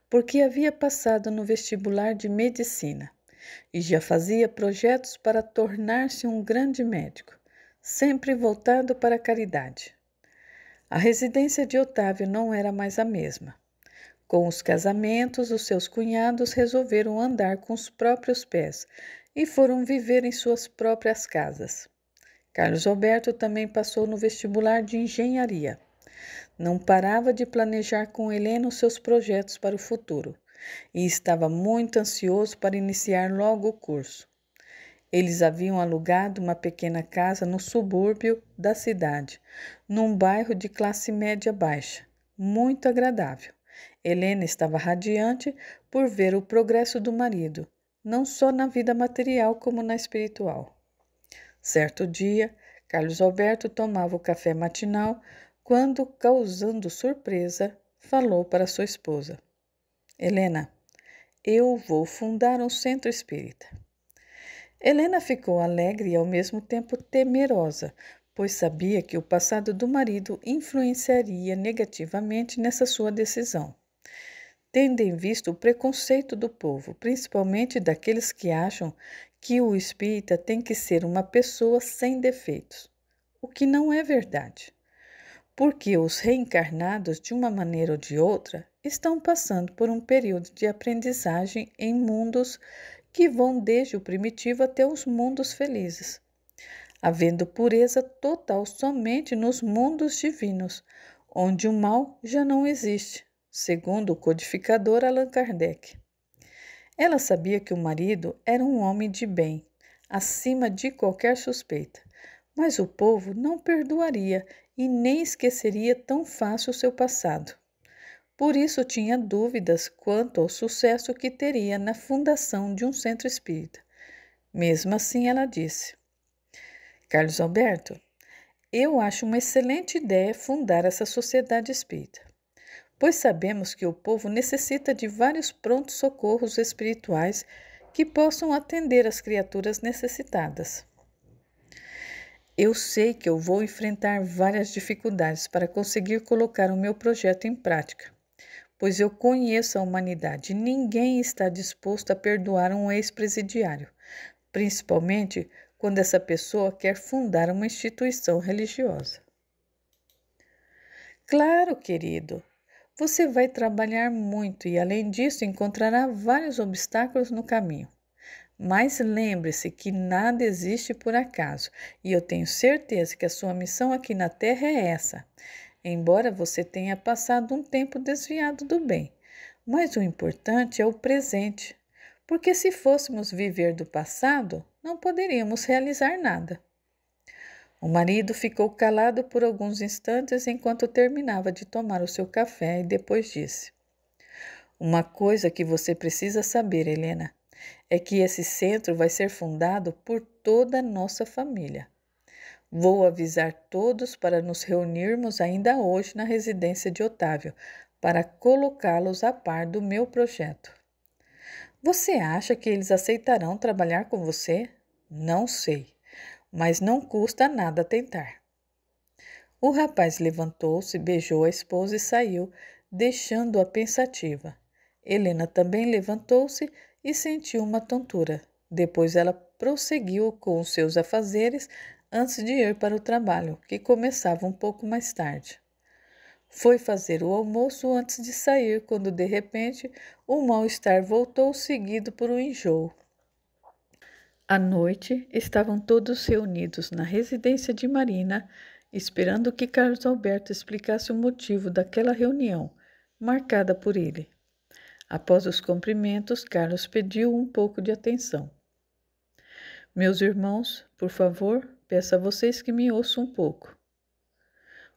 [SPEAKER 1] porque havia passado no vestibular de medicina e já fazia projetos para tornar-se um grande médico, sempre voltado para a caridade. A residência de Otávio não era mais a mesma. Com os casamentos, os seus cunhados resolveram andar com os próprios pés e foram viver em suas próprias casas. Carlos Alberto também passou no vestibular de engenharia. Não parava de planejar com Helena os seus projetos para o futuro e estava muito ansioso para iniciar logo o curso. Eles haviam alugado uma pequena casa no subúrbio da cidade, num bairro de classe média baixa, muito agradável. Helena estava radiante por ver o progresso do marido, não só na vida material como na espiritual. Certo dia, Carlos Alberto tomava o café matinal quando, causando surpresa, falou para sua esposa: Helena, eu vou fundar um centro espírita. Helena ficou alegre e ao mesmo tempo temerosa, pois sabia que o passado do marido influenciaria negativamente nessa sua decisão. Tendo em vista o preconceito do povo, principalmente daqueles que acham que o espírita tem que ser uma pessoa sem defeitos, o que não é verdade, porque os reencarnados, de uma maneira ou de outra, estão passando por um período de aprendizagem em mundos que vão desde o primitivo até os mundos felizes, havendo pureza total somente nos mundos divinos, onde o mal já não existe, segundo o codificador Allan Kardec. Ela sabia que o marido era um homem de bem, acima de qualquer suspeita. Mas o povo não perdoaria e nem esqueceria tão fácil o seu passado. Por isso tinha dúvidas quanto ao sucesso que teria na fundação de um centro espírita. Mesmo assim, ela disse: Carlos Alberto, eu acho uma excelente ideia fundar essa sociedade espírita, pois sabemos que o povo necessita de vários prontos socorros espirituais que possam atender as criaturas necessitadas. Eu sei que eu vou enfrentar várias dificuldades para conseguir colocar o meu projeto em prática, pois eu conheço a humanidade e ninguém está disposto a perdoar um ex-presidiário, principalmente quando essa pessoa quer fundar uma instituição religiosa. Claro, querido, você vai trabalhar muito e, além disso, encontrará vários obstáculos no caminho. Mas lembre-se que nada existe por acaso e eu tenho certeza que a sua missão aqui na Terra é essa, embora você tenha passado um tempo desviado do bem. Mas o importante é o presente, porque se fôssemos viver do passado, não poderíamos realizar nada. O marido ficou calado por alguns instantes enquanto terminava de tomar o seu café e depois disse: Uma coisa que você precisa saber, Helena, é que esse centro vai ser fundado por toda a nossa família. Vou avisar todos para nos reunirmos ainda hoje na residência de Otávio, para colocá-los a par do meu projeto. Você acha que eles aceitarão trabalhar com você? Não sei, mas não custa nada tentar. O rapaz levantou-se, beijou a esposa e saiu, deixando-a pensativa. Helena também levantou-se e sentiu uma tontura. Depois ela prosseguiu com os seus afazeres antes de ir para o trabalho, que começava um pouco mais tarde. Foi fazer o almoço antes de sair, quando de repente o mal-estar voltou, seguido por um enjoo. À noite, estavam todos reunidos na residência de Marina, esperando que Carlos Alberto explicasse o motivo daquela reunião, marcada por ele. Após os cumprimentos, Carlos pediu um pouco de atenção. Meus irmãos, por favor, peço a vocês que me ouçam um pouco.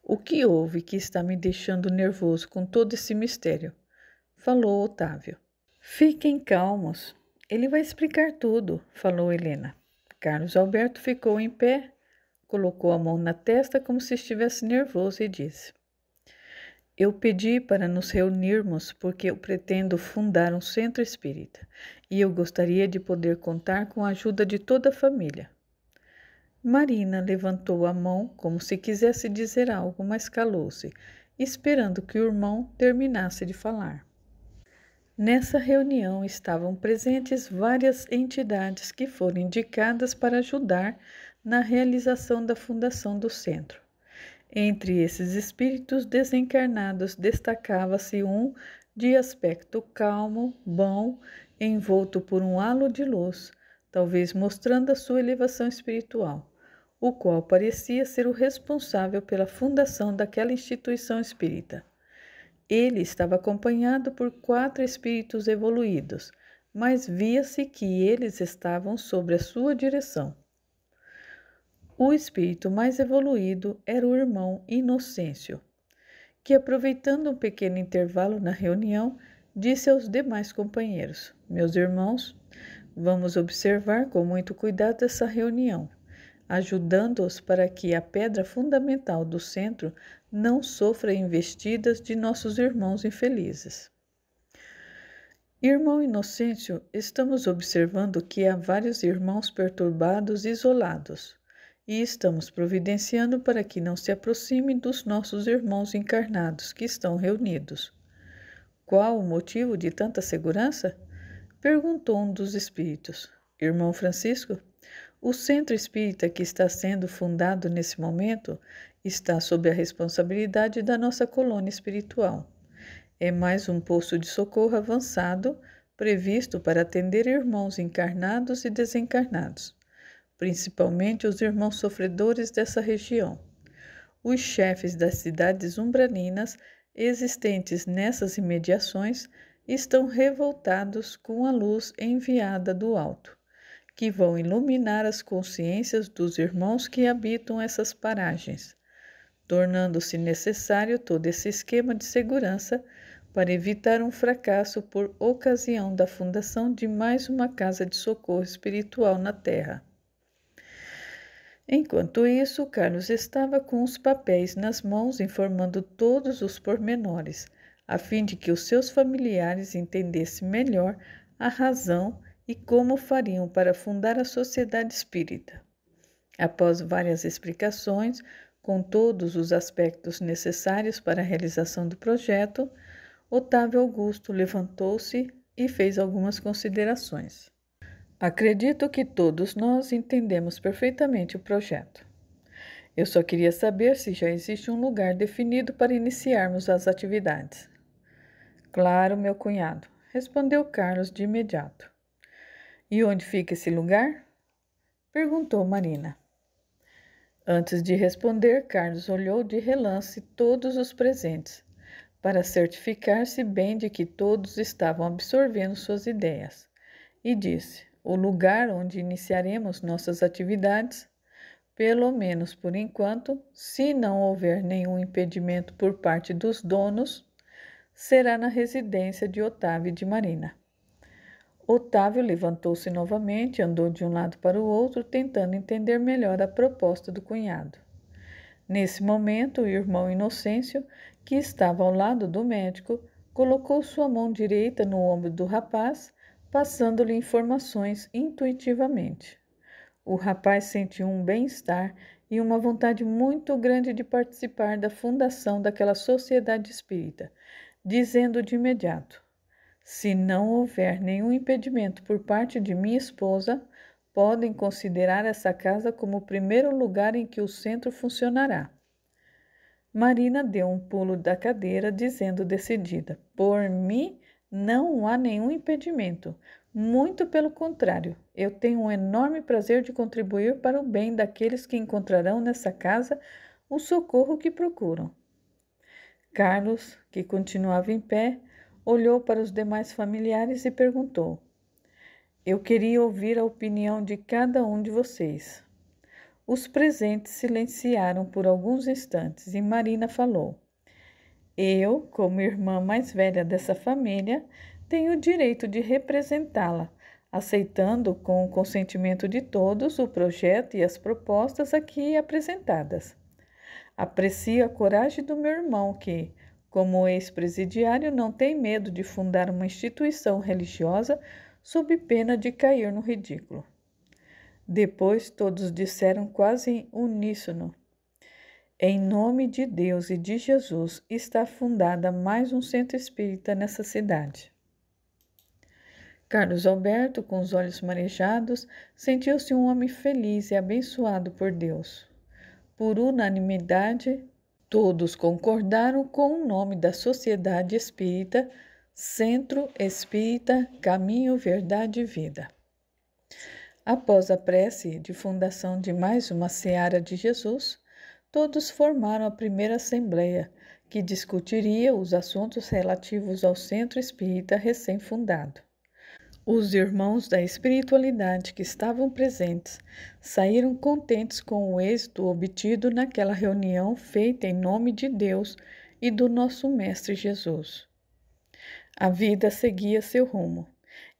[SPEAKER 1] O que houve que está me deixando nervoso com todo esse mistério? Falou Otávio. Fiquem calmos. Ele vai explicar tudo, falou Helena. Carlos Alberto ficou em pé, colocou a mão na testa como se estivesse nervoso e disse: Eu pedi para nos reunirmos porque eu pretendo fundar um centro espírita e eu gostaria de poder contar com a ajuda de toda a família. Marina levantou a mão como se quisesse dizer algo, mas calou-se, esperando que o irmão terminasse de falar. Nessa reunião estavam presentes várias entidades que foram indicadas para ajudar na realização da fundação do centro. Entre esses espíritos desencarnados destacava-se um de aspecto calmo, bom, envolto por um halo de luz, talvez mostrando a sua elevação espiritual, o qual parecia ser o responsável pela fundação daquela instituição espírita. Ele estava acompanhado por 4 espíritos evoluídos, mas via-se que eles estavam sob a sua direção. O espírito mais evoluído era o irmão Inocêncio, que, aproveitando um pequeno intervalo na reunião, disse aos demais companheiros: Meus irmãos, vamos observar com muito cuidado essa reunião, ajudando-os para que a pedra fundamental do centro não sofra investidas de nossos irmãos infelizes. Irmão Inocêncio, estamos observando que há vários irmãos perturbados e isolados, e estamos providenciando para que não se aproximem dos nossos irmãos encarnados que estão reunidos. Qual o motivo de tanta segurança? Perguntou um dos espíritos. Irmão Francisco, o centro espírita que está sendo fundado nesse momento está sob a responsabilidade da nossa colônia espiritual. É mais um posto de socorro avançado previsto para atender irmãos encarnados e desencarnados, principalmente os irmãos sofredores dessa região. Os chefes das cidades umbralinas existentes nessas imediações estão revoltados com a luz enviada do alto, que vão iluminar as consciências dos irmãos que habitam essas paragens, tornando-se necessário todo esse esquema de segurança para evitar um fracasso por ocasião da fundação de mais uma casa de socorro espiritual na Terra. Enquanto isso, Carlos estava com os papéis nas mãos, informando todos os pormenores, a fim de que os seus familiares entendessem melhor a razão e como fariam para fundar a Sociedade Espírita. Após várias explicações, com todos os aspectos necessários para a realização do projeto, Otávio Augusto levantou-se e fez algumas considerações. Acredito que todos nós entendemos perfeitamente o projeto. Eu só queria saber se já existe um lugar definido para iniciarmos as atividades. Claro, meu cunhado, respondeu Carlos de imediato. E onde fica esse lugar? Perguntou Marina. Antes de responder, Carlos olhou de relance todos os presentes, para certificar-se bem de que todos estavam absorvendo suas ideias, e disse: o lugar onde iniciaremos nossas atividades, pelo menos por enquanto, se não houver nenhum impedimento por parte dos donos, será na residência de Otávio e de Marina. Otávio levantou-se novamente e andou de um lado para o outro, tentando entender melhor a proposta do cunhado. Nesse momento, o irmão Inocêncio, que estava ao lado do médico, colocou sua mão direita no ombro do rapaz, passando-lhe informações intuitivamente. O rapaz sentiu um bem-estar e uma vontade muito grande de participar da fundação daquela sociedade espírita, dizendo de imediato: se não houver nenhum impedimento por parte de minha esposa, podem considerar essa casa como o primeiro lugar em que o centro funcionará. Marina deu um pulo da cadeira, dizendo decidida: por mim, não há nenhum impedimento. Muito pelo contrário, eu tenho um enorme prazer de contribuir para o bem daqueles que encontrarão nessa casa o socorro que procuram. Carlos, que continuava em pé, olhou para os demais familiares e perguntou: eu queria ouvir a opinião de cada um de vocês. Os presentes silenciaram por alguns instantes e Marina falou: eu, como irmã mais velha dessa família, tenho o direito de representá-la, aceitando com o consentimento de todos o projeto e as propostas aqui apresentadas. Aprecio a coragem do meu irmão que, como ex-presidiário, não tem medo de fundar uma instituição religiosa sob pena de cair no ridículo. Depois todos disseram quase em uníssono: em nome de Deus e de Jesus está fundada mais um centro espírita nessa cidade. Carlos Alberto, com os olhos marejados, sentiu-se um homem feliz e abençoado por Deus. Por unanimidade, todos concordaram com o nome da Sociedade Espírita, Centro Espírita Caminho, Verdade e Vida. Após a prece de fundação de mais uma Seara de Jesus, todos formaram a primeira assembleia, que discutiria os assuntos relativos ao Centro Espírita recém-fundado. Os irmãos da espiritualidade que estavam presentes saíram contentes com o êxito obtido naquela reunião feita em nome de Deus e do nosso Mestre Jesus. A vida seguia seu rumo,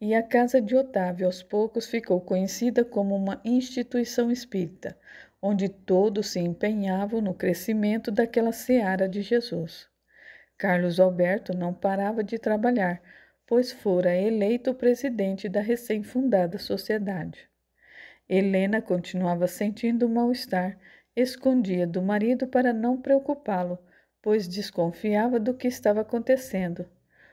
[SPEAKER 1] e a casa de Otávio aos poucos ficou conhecida como uma instituição espírita, onde todos se empenhavam no crescimento daquela seara de Jesus. Carlos Alberto não parava de trabalhar, pois fora eleito presidente da recém-fundada sociedade. Helena continuava sentindo mal-estar, escondia do marido para não preocupá-lo, pois desconfiava do que estava acontecendo.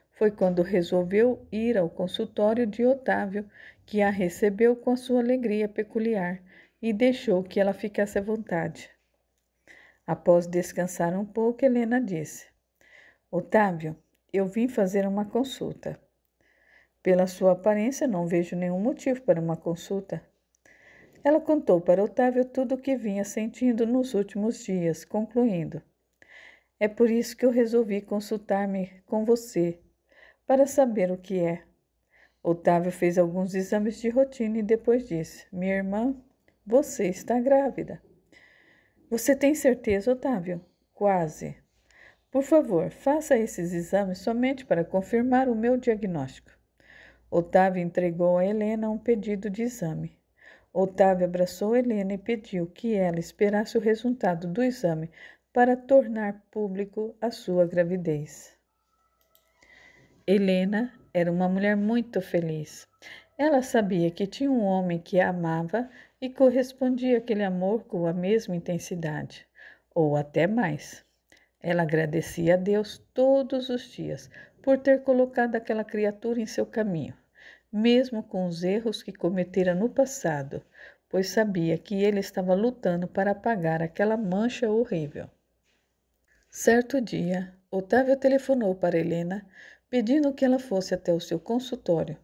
[SPEAKER 1] Foi quando resolveu ir ao consultório de Otávio, que a recebeu com a sua alegria peculiar e deixou que ela ficasse à vontade. Após descansar um pouco, Helena disse: Otávio, eu vim fazer uma consulta. Pela sua aparência, não vejo nenhum motivo para uma consulta. Ela contou para Otávio tudo o que vinha sentindo nos últimos dias, concluindo: é por isso que eu resolvi consultar-me com você, para saber o que é. Otávio fez alguns exames de rotina e depois disse: Minha irmã, você está grávida. Você tem certeza, Otávio? Quase. Por favor, faça esses exames somente para confirmar o meu diagnóstico. Otávio entregou a Helena um pedido de exame. Otávio abraçou Helena e pediu que ela esperasse o resultado do exame para tornar público a sua gravidez. Helena era uma mulher muito feliz. Ela sabia que tinha um homem que a amava e correspondia àquele amor com a mesma intensidade, ou até mais. Ela agradecia a Deus todos os dias por ter colocado aquela criatura em seu caminho, mesmo com os erros que cometera no passado, pois sabia que ele estava lutando para apagar aquela mancha horrível. Certo dia, Otávio telefonou para Helena, pedindo que ela fosse até o seu consultório,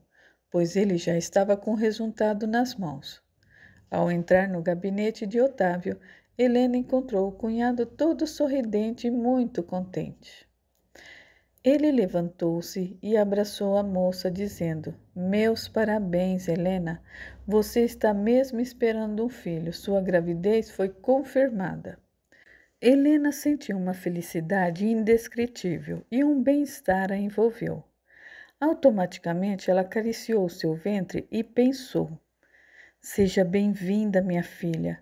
[SPEAKER 1] pois ele já estava com o resultado nas mãos. Ao entrar no gabinete de Otávio, Helena encontrou o cunhado todo sorridente e muito contente. Ele levantou-se e abraçou a moça, dizendo: Meus parabéns, Helena. Você está mesmo esperando um filho. Sua gravidez foi confirmada. Helena sentiu uma felicidade indescritível e um bem-estar a envolveu. Automaticamente ela acariciou seu ventre e pensou: Seja bem-vinda, minha filha.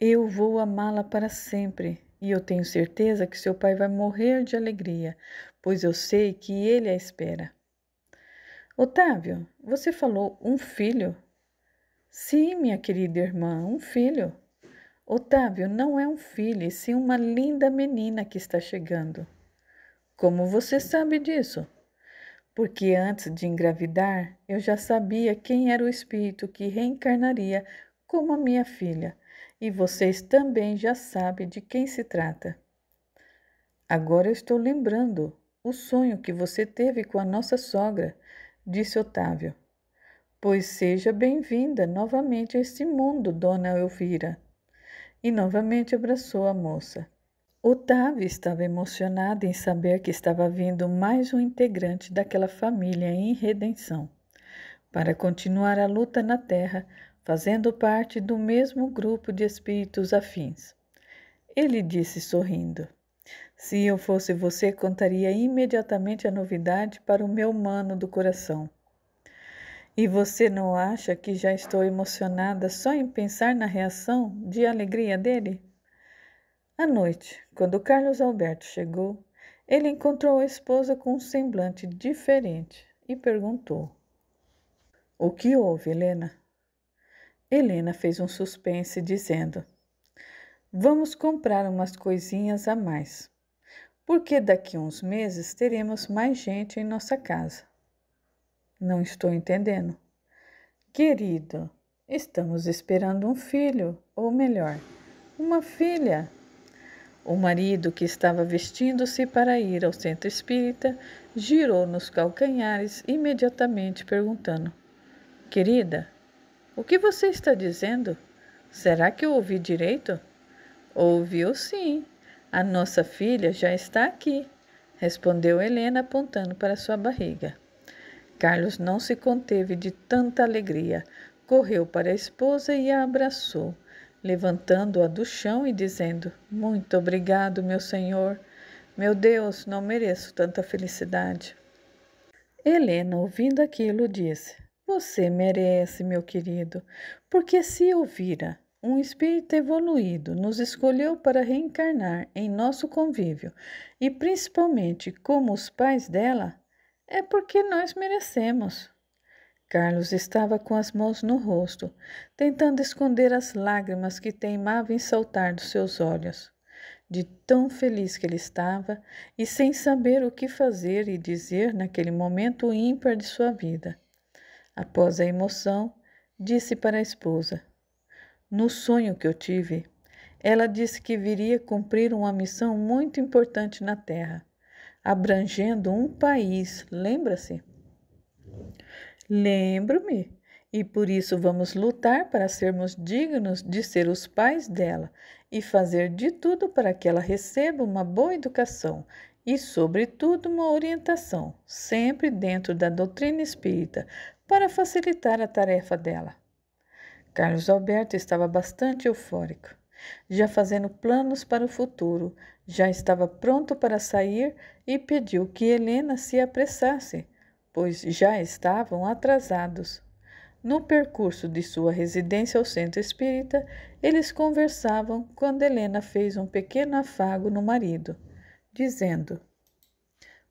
[SPEAKER 1] Eu vou amá-la para sempre e eu tenho certeza que seu pai vai morrer de alegria, pois eu sei que ele a espera. Otávio, você falou um filho? Sim, minha querida irmã, um filho. Otávio, não é um filho, e sim uma linda menina que está chegando. Como você sabe disso? Porque antes de engravidar, eu já sabia quem era o espírito que reencarnaria como a minha filha, e vocês também já sabem de quem se trata. Agora eu estou lembrando o sonho que você teve com a nossa sogra, disse Otávio. Pois seja bem-vinda novamente a este mundo, dona Elvira. E novamente abraçou a moça. Otávio estava emocionado em saber que estava vindo mais um integrante daquela família em redenção, para continuar a luta na Terra, fazendo parte do mesmo grupo de espíritos afins. Ele disse sorrindo: Se eu fosse você, contaria imediatamente a novidade para o meu mano do coração. E você não acha que já estou emocionada só em pensar na reação de alegria dele? À noite, quando Carlos Alberto chegou, ele encontrou a esposa com um semblante diferente e perguntou: O que houve, Helena? Helena fez um suspense, dizendo: Vamos comprar umas coisinhas a mais, porque daqui a uns meses teremos mais gente em nossa casa. Não estou entendendo. Querido, estamos esperando um filho, ou melhor, uma filha. O marido, que estava vestindo-se para ir ao centro espírita, girou nos calcanhares imediatamente, perguntando: Querida, o que você está dizendo? Será que eu ouvi direito? Ouviu sim. A nossa filha já está aqui, respondeu Helena, apontando para sua barriga. Carlos não se conteve de tanta alegria. Correu para a esposa e a abraçou, levantando-a do chão e dizendo: Muito obrigado, meu senhor. Meu Deus, não mereço tanta felicidade. Helena, ouvindo aquilo, disse: Você merece, meu querido, porque se Elvira, um espírito evoluído, nos escolheu para reencarnar em nosso convívio, e principalmente como os pais dela, é porque nós merecemos. Carlos estava com as mãos no rosto, tentando esconder as lágrimas que teimavam em saltar dos seus olhos. De tão feliz que ele estava e sem saber o que fazer e dizer naquele momento ímpar de sua vida. Após a emoção, disse para a esposa: No sonho que eu tive, ela disse que viria cumprir uma missão muito importante na Terra, abrangendo um país, lembra-se? Lembro-me, e por isso vamos lutar para sermos dignos de ser os pais dela e fazer de tudo para que ela receba uma boa educação e, sobretudo, uma orientação, sempre dentro da doutrina espírita, para facilitar a tarefa dela. Carlos Alberto estava bastante eufórico, já fazendo planos para o futuro, já estava pronto para sair e pediu que Helena se apressasse, pois já estavam atrasados. No percurso de sua residência ao centro espírita, eles conversavam quando Helena fez um pequeno afago no marido, dizendo: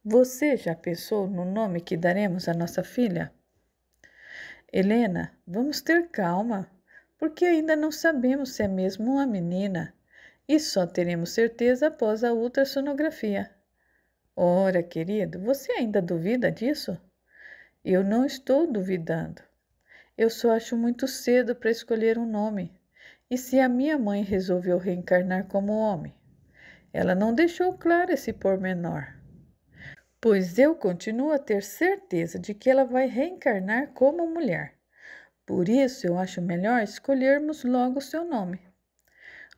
[SPEAKER 1] Você já pensou no nome que daremos à nossa filha? Helena, vamos ter calma, porque ainda não sabemos se é mesmo uma menina, e só teremos certeza após a ultrassonografia. Ora, querido, você ainda duvida disso? Eu não estou duvidando. Eu só acho muito cedo para escolher um nome. E se a minha mãe resolveu reencarnar como homem? Ela não deixou claro esse pormenor. Pois eu continuo a ter certeza de que ela vai reencarnar como mulher. Por isso eu acho melhor escolhermos logo seu nome.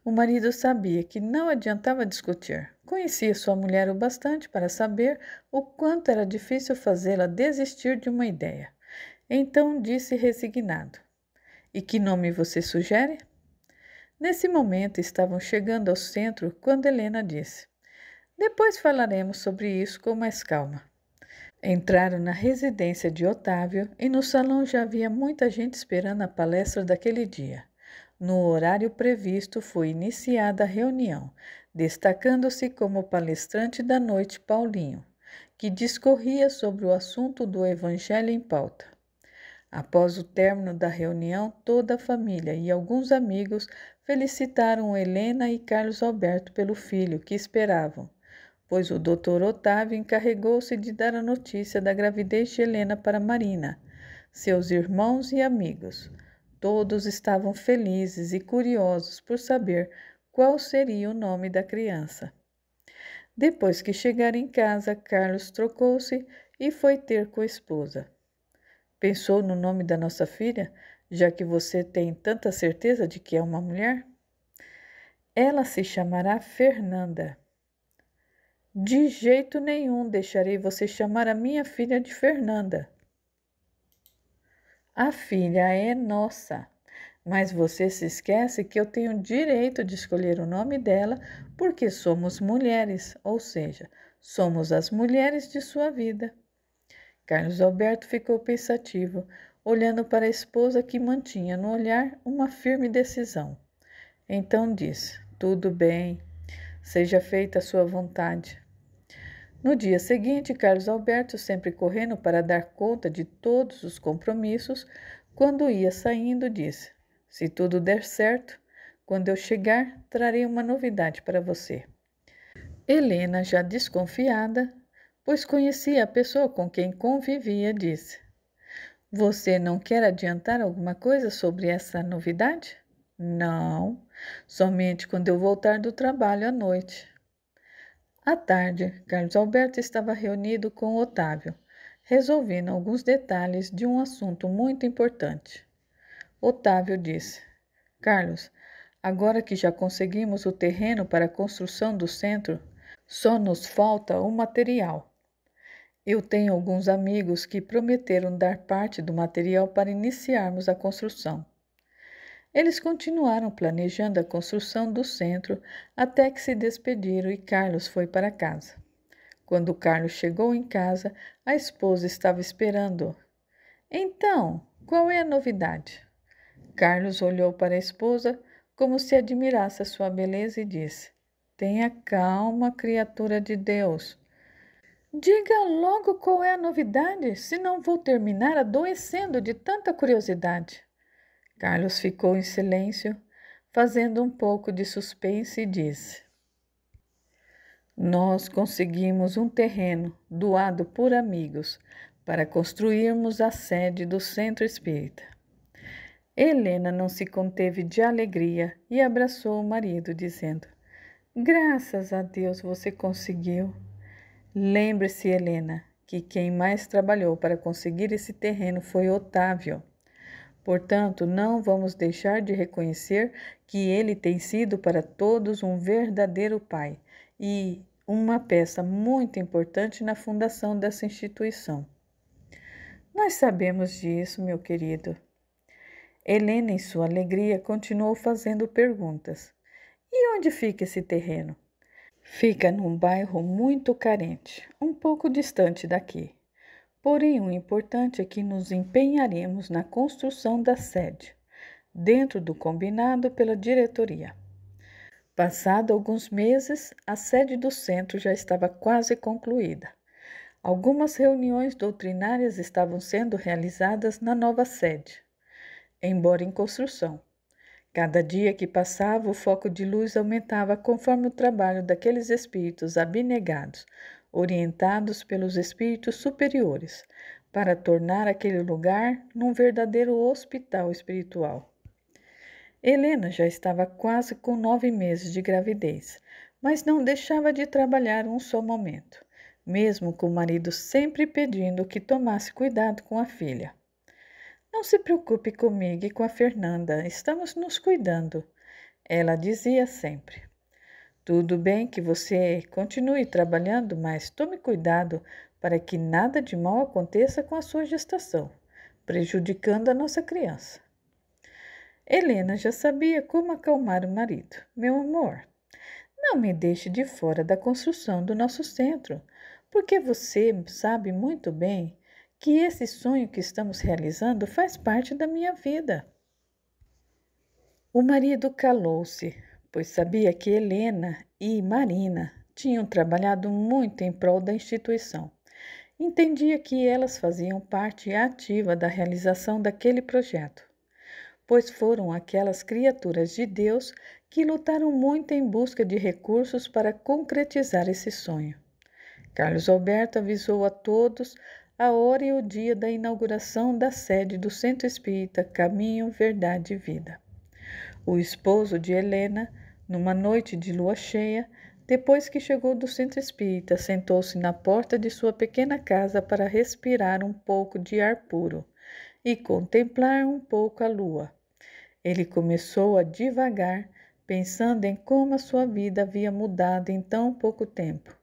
[SPEAKER 1] O marido sabia que não adiantava discutir. Conhecia sua mulher o bastante para saber o quanto era difícil fazê-la desistir de uma ideia. Então disse resignado: E que nome você sugere? Nesse momento estavam chegando ao centro quando Helena disse: Depois falaremos sobre isso com mais calma. Entraram na residência de Otávio e no salão já havia muita gente esperando a palestra daquele dia. No horário previsto foi iniciada a reunião, destacando-se como palestrante da noite Paulinho, que discorria sobre o assunto do Evangelho em pauta. Após o término da reunião, toda a família e alguns amigos felicitaram Helena e Carlos Alberto pelo filho que esperavam, pois o Dr. Otávio encarregou-se de dar a notícia da gravidez de Helena para Marina, seus irmãos e amigos. Todos estavam felizes e curiosos por saber qual seria o nome da criança. Depois que chegaram em casa, Carlos trocou-se e foi ter com a esposa. Pensou no nome da nossa filha, já que você tem tanta certeza de que é uma mulher? Ela se chamará Fernanda. De jeito nenhum deixarei você chamar a minha filha de Fernanda. A filha é nossa, mas você se esquece que eu tenho direito de escolher o nome dela porque somos mulheres, ou seja, somos as mulheres de sua vida. Carlos Alberto ficou pensativo, olhando para a esposa que mantinha no olhar uma firme decisão. Então disse: Tudo bem, seja feita a sua vontade. No dia seguinte, Carlos Alberto, sempre correndo para dar conta de todos os compromissos, quando ia saindo, disse: Se tudo der certo, quando eu chegar, trarei uma novidade para você. Helena, já desconfiada, pois conhecia a pessoa com quem convivia, disse: Você não quer adiantar alguma coisa sobre essa novidade? Não, somente quando eu voltar do trabalho à noite. À tarde, Carlos Alberto estava reunido com Otávio, resolvendo alguns detalhes de um assunto muito importante. Otávio disse: Carlos, agora que já conseguimos o terreno para a construção do centro, só nos falta o material. Eu tenho alguns amigos que prometeram dar parte do material para iniciarmos a construção. Eles continuaram planejando a construção do centro até que se despediram e Carlos foi para casa. Quando Carlos chegou em casa, a esposa estava esperando. Então, qual é a novidade? Carlos olhou para a esposa como se admirasse a sua beleza e disse: Tenha calma, criatura de Deus. Diga logo qual é a novidade, senão vou terminar adoecendo de tanta curiosidade. Carlos ficou em silêncio, fazendo um pouco de suspense e disse: Nós conseguimos um terreno doado por amigos para construirmos a sede do Centro Espírita. Helena não se conteve de alegria e abraçou o marido, dizendo: Graças a Deus você conseguiu. Lembre-se, Helena, que quem mais trabalhou para conseguir esse terreno foi Otávio. Portanto, não vamos deixar de reconhecer que ele tem sido para todos um verdadeiro pai e uma peça muito importante na fundação dessa instituição. Nós sabemos disso, meu querido. Helena, em sua alegria, continuou fazendo perguntas. E onde fica esse terreno? Fica num bairro muito carente, um pouco distante daqui. Porém, o importante é que nos empenharemos na construção da sede, dentro do combinado pela diretoria. Passado alguns meses, a sede do centro já estava quase concluída. Algumas reuniões doutrinárias estavam sendo realizadas na nova sede, embora em construção. Cada dia que passava, o foco de luz aumentava conforme o trabalho daqueles espíritos abnegados, orientados pelos espíritos superiores, para tornar aquele lugar num verdadeiro hospital espiritual. Helena já estava quase com 9 meses de gravidez, mas não deixava de trabalhar um só momento, mesmo com o marido sempre pedindo que tomasse cuidado com a filha. Não se preocupe comigo e com a Fernanda, estamos nos cuidando, ela dizia sempre. Tudo bem que você continue trabalhando, mas tome cuidado para que nada de mal aconteça com a sua gestação, prejudicando a nossa criança. Helena já sabia como acalmar o marido. Meu amor, não me deixe de fora da construção do nosso centro, porque você sabe muito bem que esse sonho que estamos realizando faz parte da minha vida. O marido calou-se, pois sabia que Helena e Marina tinham trabalhado muito em prol da instituição. Entendia que elas faziam parte ativa da realização daquele projeto, pois foram aquelas criaturas de Deus que lutaram muito em busca de recursos para concretizar esse sonho. Carlos Alberto avisou a todos a hora e o dia da inauguração da sede do Centro Espírita Caminho, Verdade e Vida. O esposo de Helena, numa noite de lua cheia, depois que chegou do Centro Espírita, sentou-se na porta de sua pequena casa para respirar um pouco de ar puro e contemplar um pouco a lua. Ele começou a divagar, pensando em como a sua vida havia mudado em tão pouco tempo.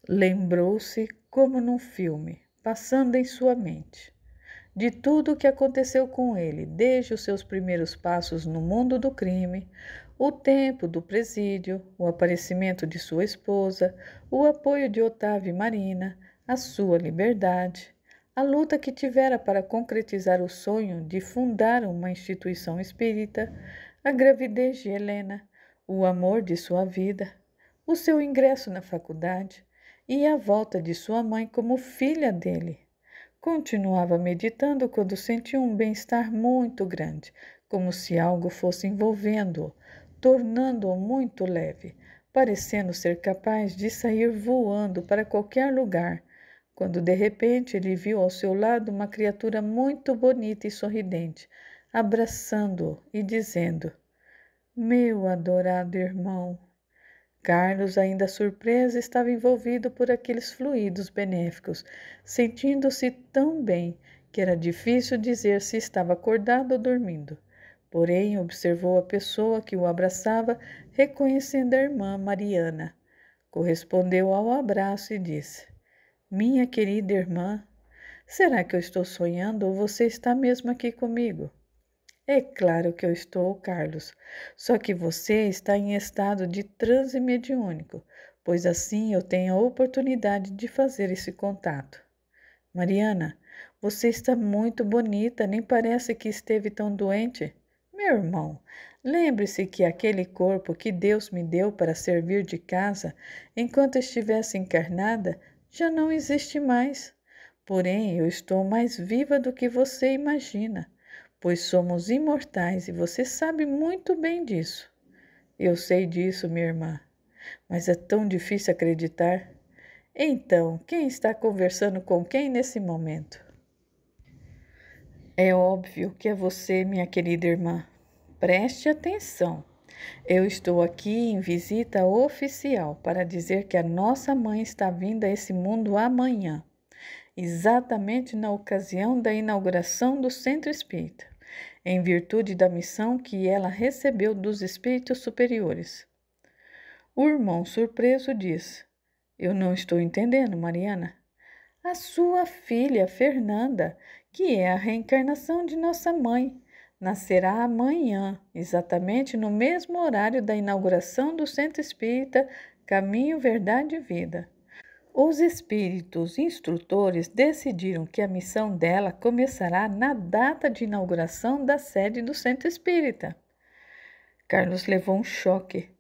[SPEAKER 1] Lembrou-se, como num filme, passando em sua mente, de tudo o que aconteceu com ele, desde os seus primeiros passos no mundo do crime, o tempo do presídio, o aparecimento de sua esposa, o apoio de Otávio e Marina, a sua liberdade, a luta que tivera para concretizar o sonho de fundar uma instituição espírita, a gravidez de Helena, o amor de sua vida, o seu ingresso na faculdade e a volta de sua mãe como filha dele. Continuava meditando quando sentiu um bem-estar muito grande, como se algo fosse envolvendo-o, tornando-o muito leve, parecendo ser capaz de sair voando para qualquer lugar, quando de repente ele viu ao seu lado uma criatura muito bonita e sorridente, abraçando-o e dizendo: Meu adorado irmão. Carlos, ainda surpreso, estava envolvido por aqueles fluidos benéficos, sentindo-se tão bem que era difícil dizer se estava acordado ou dormindo. Porém, observou a pessoa que o abraçava, reconhecendo a irmã Mariana. Correspondeu ao abraço e disse: Minha querida irmã, será que eu estou sonhando ou você está mesmo aqui comigo? É claro que eu estou, Carlos, só que você está em estado de transe mediúnico, pois assim eu tenho a oportunidade de fazer esse contato. Mariana, você está muito bonita, nem parece que esteve tão doente. Meu irmão, lembre-se que aquele corpo que Deus me deu para servir de casa, enquanto estivesse encarnada, já não existe mais. Porém, eu estou mais viva do que você imagina, pois somos imortais e você sabe muito bem disso. Eu sei disso, minha irmã, mas é tão difícil acreditar. Então, quem está conversando com quem nesse momento? É óbvio que é você, minha querida irmã. Preste atenção. Eu estou aqui em visita oficial para dizer que a nossa mãe está vindo a esse mundo amanhã, exatamente na ocasião da inauguração do Centro Espírita, em virtude da missão que ela recebeu dos espíritos superiores. O irmão, surpreso, disse: Eu não estou entendendo, Mariana. A sua filha, Fernanda, que é a reencarnação de nossa mãe. Nascerá amanhã, exatamente no mesmo horário da inauguração do Centro Espírita Caminho, Verdade e Vida. Os espíritos instrutores decidiram que a missão dela começará na data de inauguração da sede do Centro Espírita. Carlos levou um choque,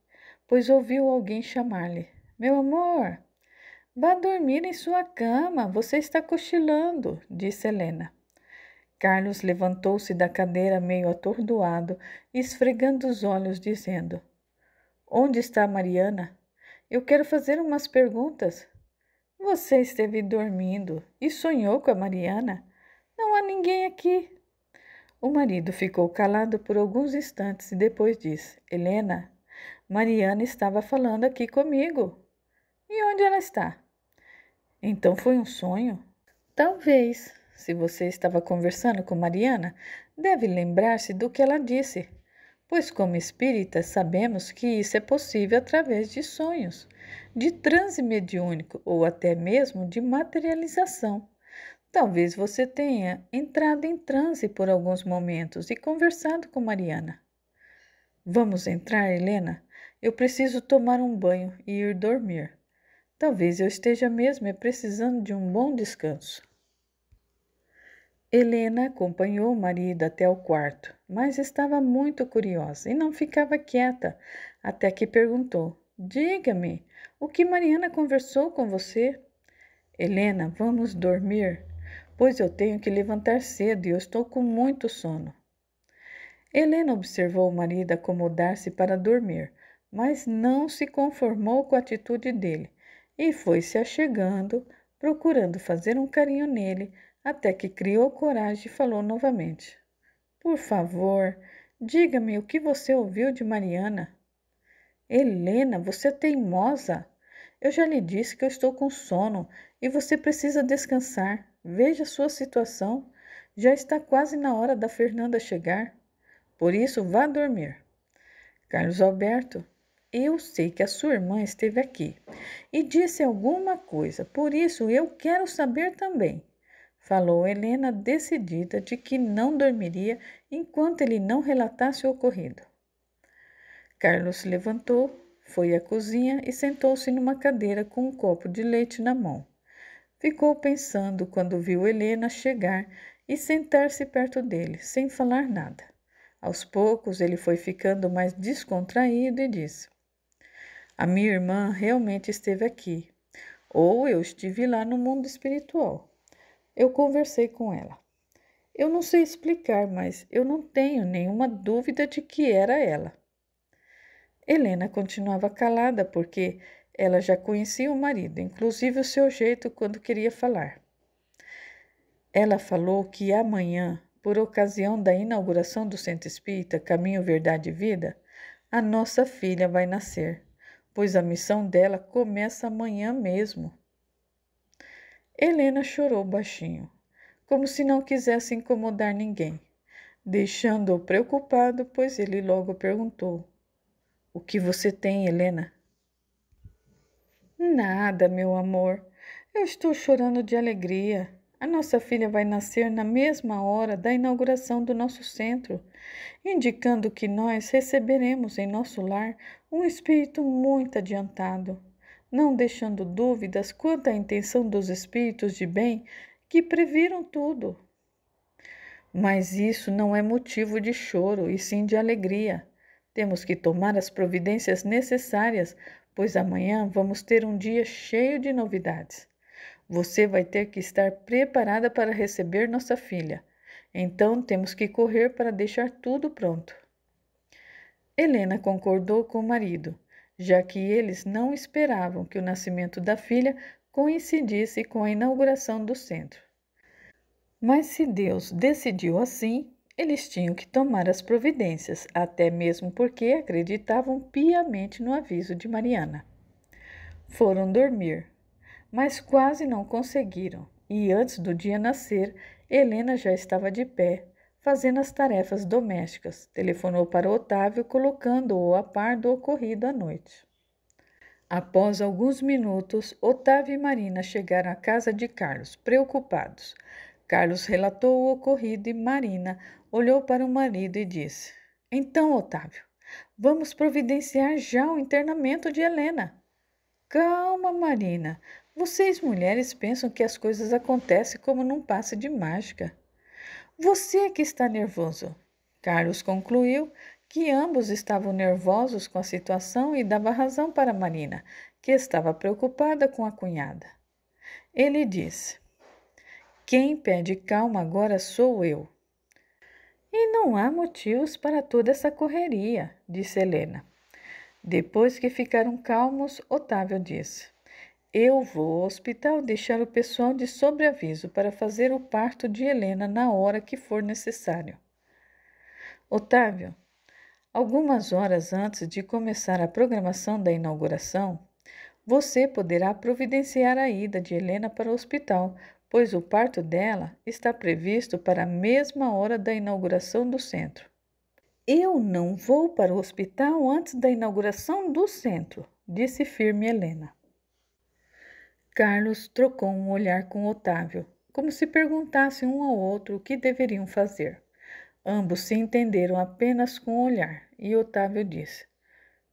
[SPEAKER 1] pois ouviu alguém chamar-lhe: Meu amor, vá dormir em sua cama, você está cochilando, disse Helena. Carlos levantou-se da cadeira meio atordoado, esfregando os olhos, dizendo: Onde está Mariana? Eu quero fazer umas perguntas. Você esteve dormindo e sonhou com a Mariana? Não há ninguém aqui. O marido ficou calado por alguns instantes e depois disse: Helena, Mariana estava falando aqui comigo. E onde ela está? Então foi um sonho? Talvez. Se você estava conversando com Mariana, deve lembrar-se do que ela disse, pois como espíritas sabemos que isso é possível através de sonhos, de transe mediúnico ou até mesmo de materialização. Talvez você tenha entrado em transe por alguns momentos e conversado com Mariana. Vamos entrar, Helena? Eu preciso tomar um banho e ir dormir. Talvez eu esteja mesmo precisando de um bom descanso. Helena acompanhou o marido até o quarto, mas estava muito curiosa e não ficava quieta, até que perguntou: Diga-me, o que Mariana conversou com você? Helena, vamos dormir, pois eu tenho que levantar cedo e eu estou com muito sono. Helena observou o marido acomodar-se para dormir, mas não se conformou com a atitude dele e foi se achegando, procurando fazer um carinho nele, até que criou coragem e falou novamente: Por favor, diga-me o que você ouviu de Mariana. Helena, você é teimosa. Eu já lhe disse que eu estou com sono e você precisa descansar. Veja a sua situação. Já está quase na hora da Fernanda chegar. Por isso, vá dormir. Carlos Alberto, eu sei que a sua irmã esteve aqui e disse alguma coisa, por isso eu quero saber também. Falou Helena, decidida de que não dormiria enquanto ele não relatasse o ocorrido. Carlos se levantou, foi à cozinha e sentou-se numa cadeira com um copo de leite na mão. Ficou pensando quando viu Helena chegar e sentar-se perto dele, sem falar nada. Aos poucos ele foi ficando mais descontraído e disse: A minha irmã realmente esteve aqui, ou eu estive lá no mundo espiritual. Eu conversei com ela. Eu não sei explicar, mas eu não tenho nenhuma dúvida de que era ela. Helena continuava calada porque ela já conhecia o marido, inclusive o seu jeito quando queria falar. Ela falou que amanhã, por ocasião da inauguração do Centro Espírita Caminho, Verdade e Vida, a nossa filha vai nascer, pois a missão dela começa amanhã mesmo. Helena chorou baixinho, como se não quisesse incomodar ninguém, deixando-o preocupado, pois ele logo perguntou: O que você tem, Helena? Nada, meu amor. Eu estou chorando de alegria. A nossa filha vai nascer na mesma hora da inauguração do nosso centro, indicando que nós receberemos em nosso lar um espírito muito adiantado, não deixando dúvidas quanto à intenção dos espíritos de bem que previram tudo. Mas isso não é motivo de choro, e sim de alegria. Temos que tomar as providências necessárias, pois amanhã vamos ter um dia cheio de novidades. Você vai ter que estar preparada para receber nossa filha. Então temos que correr para deixar tudo pronto. Helena concordou com o marido, já que eles não esperavam que o nascimento da filha coincidisse com a inauguração do centro. Mas se Deus decidiu assim, eles tinham que tomar as providências, até mesmo porque acreditavam piamente no aviso de Mariana. Foram dormir, mas quase não conseguiram, e antes do dia nascer, Helena já estava de pé, fazendo as tarefas domésticas. Telefonou para Otávio, colocando-o a par do ocorrido à noite. Após alguns minutos, Otávio e Marina chegaram à casa de Carlos, preocupados. Carlos relatou o ocorrido e Marina olhou para o marido e disse: Então, Otávio, vamos providenciar já o internamento de Helena. Calma, Marina. Vocês mulheres pensam que as coisas acontecem como num passe de mágica. Você é que está nervoso. Carlos concluiu que ambos estavam nervosos com a situação e dava razão para Marina, que estava preocupada com a cunhada. Ele disse: Quem pede calma agora sou eu. E não há motivos para toda essa correria, disse Helena. Depois que ficaram calmos, Otávio disse: Eu vou ao hospital deixar o pessoal de sobreaviso para fazer o parto de Helena na hora que for necessário. Otávio, algumas horas antes de começar a programação da inauguração, você poderá providenciar a ida de Helena para o hospital, pois o parto dela está previsto para a mesma hora da inauguração do centro. Eu não vou para o hospital antes da inauguração do centro, disse firme Helena. Carlos trocou um olhar com Otávio, como se perguntassem um ao outro o que deveriam fazer. Ambos se entenderam apenas com o olhar, e Otávio disse: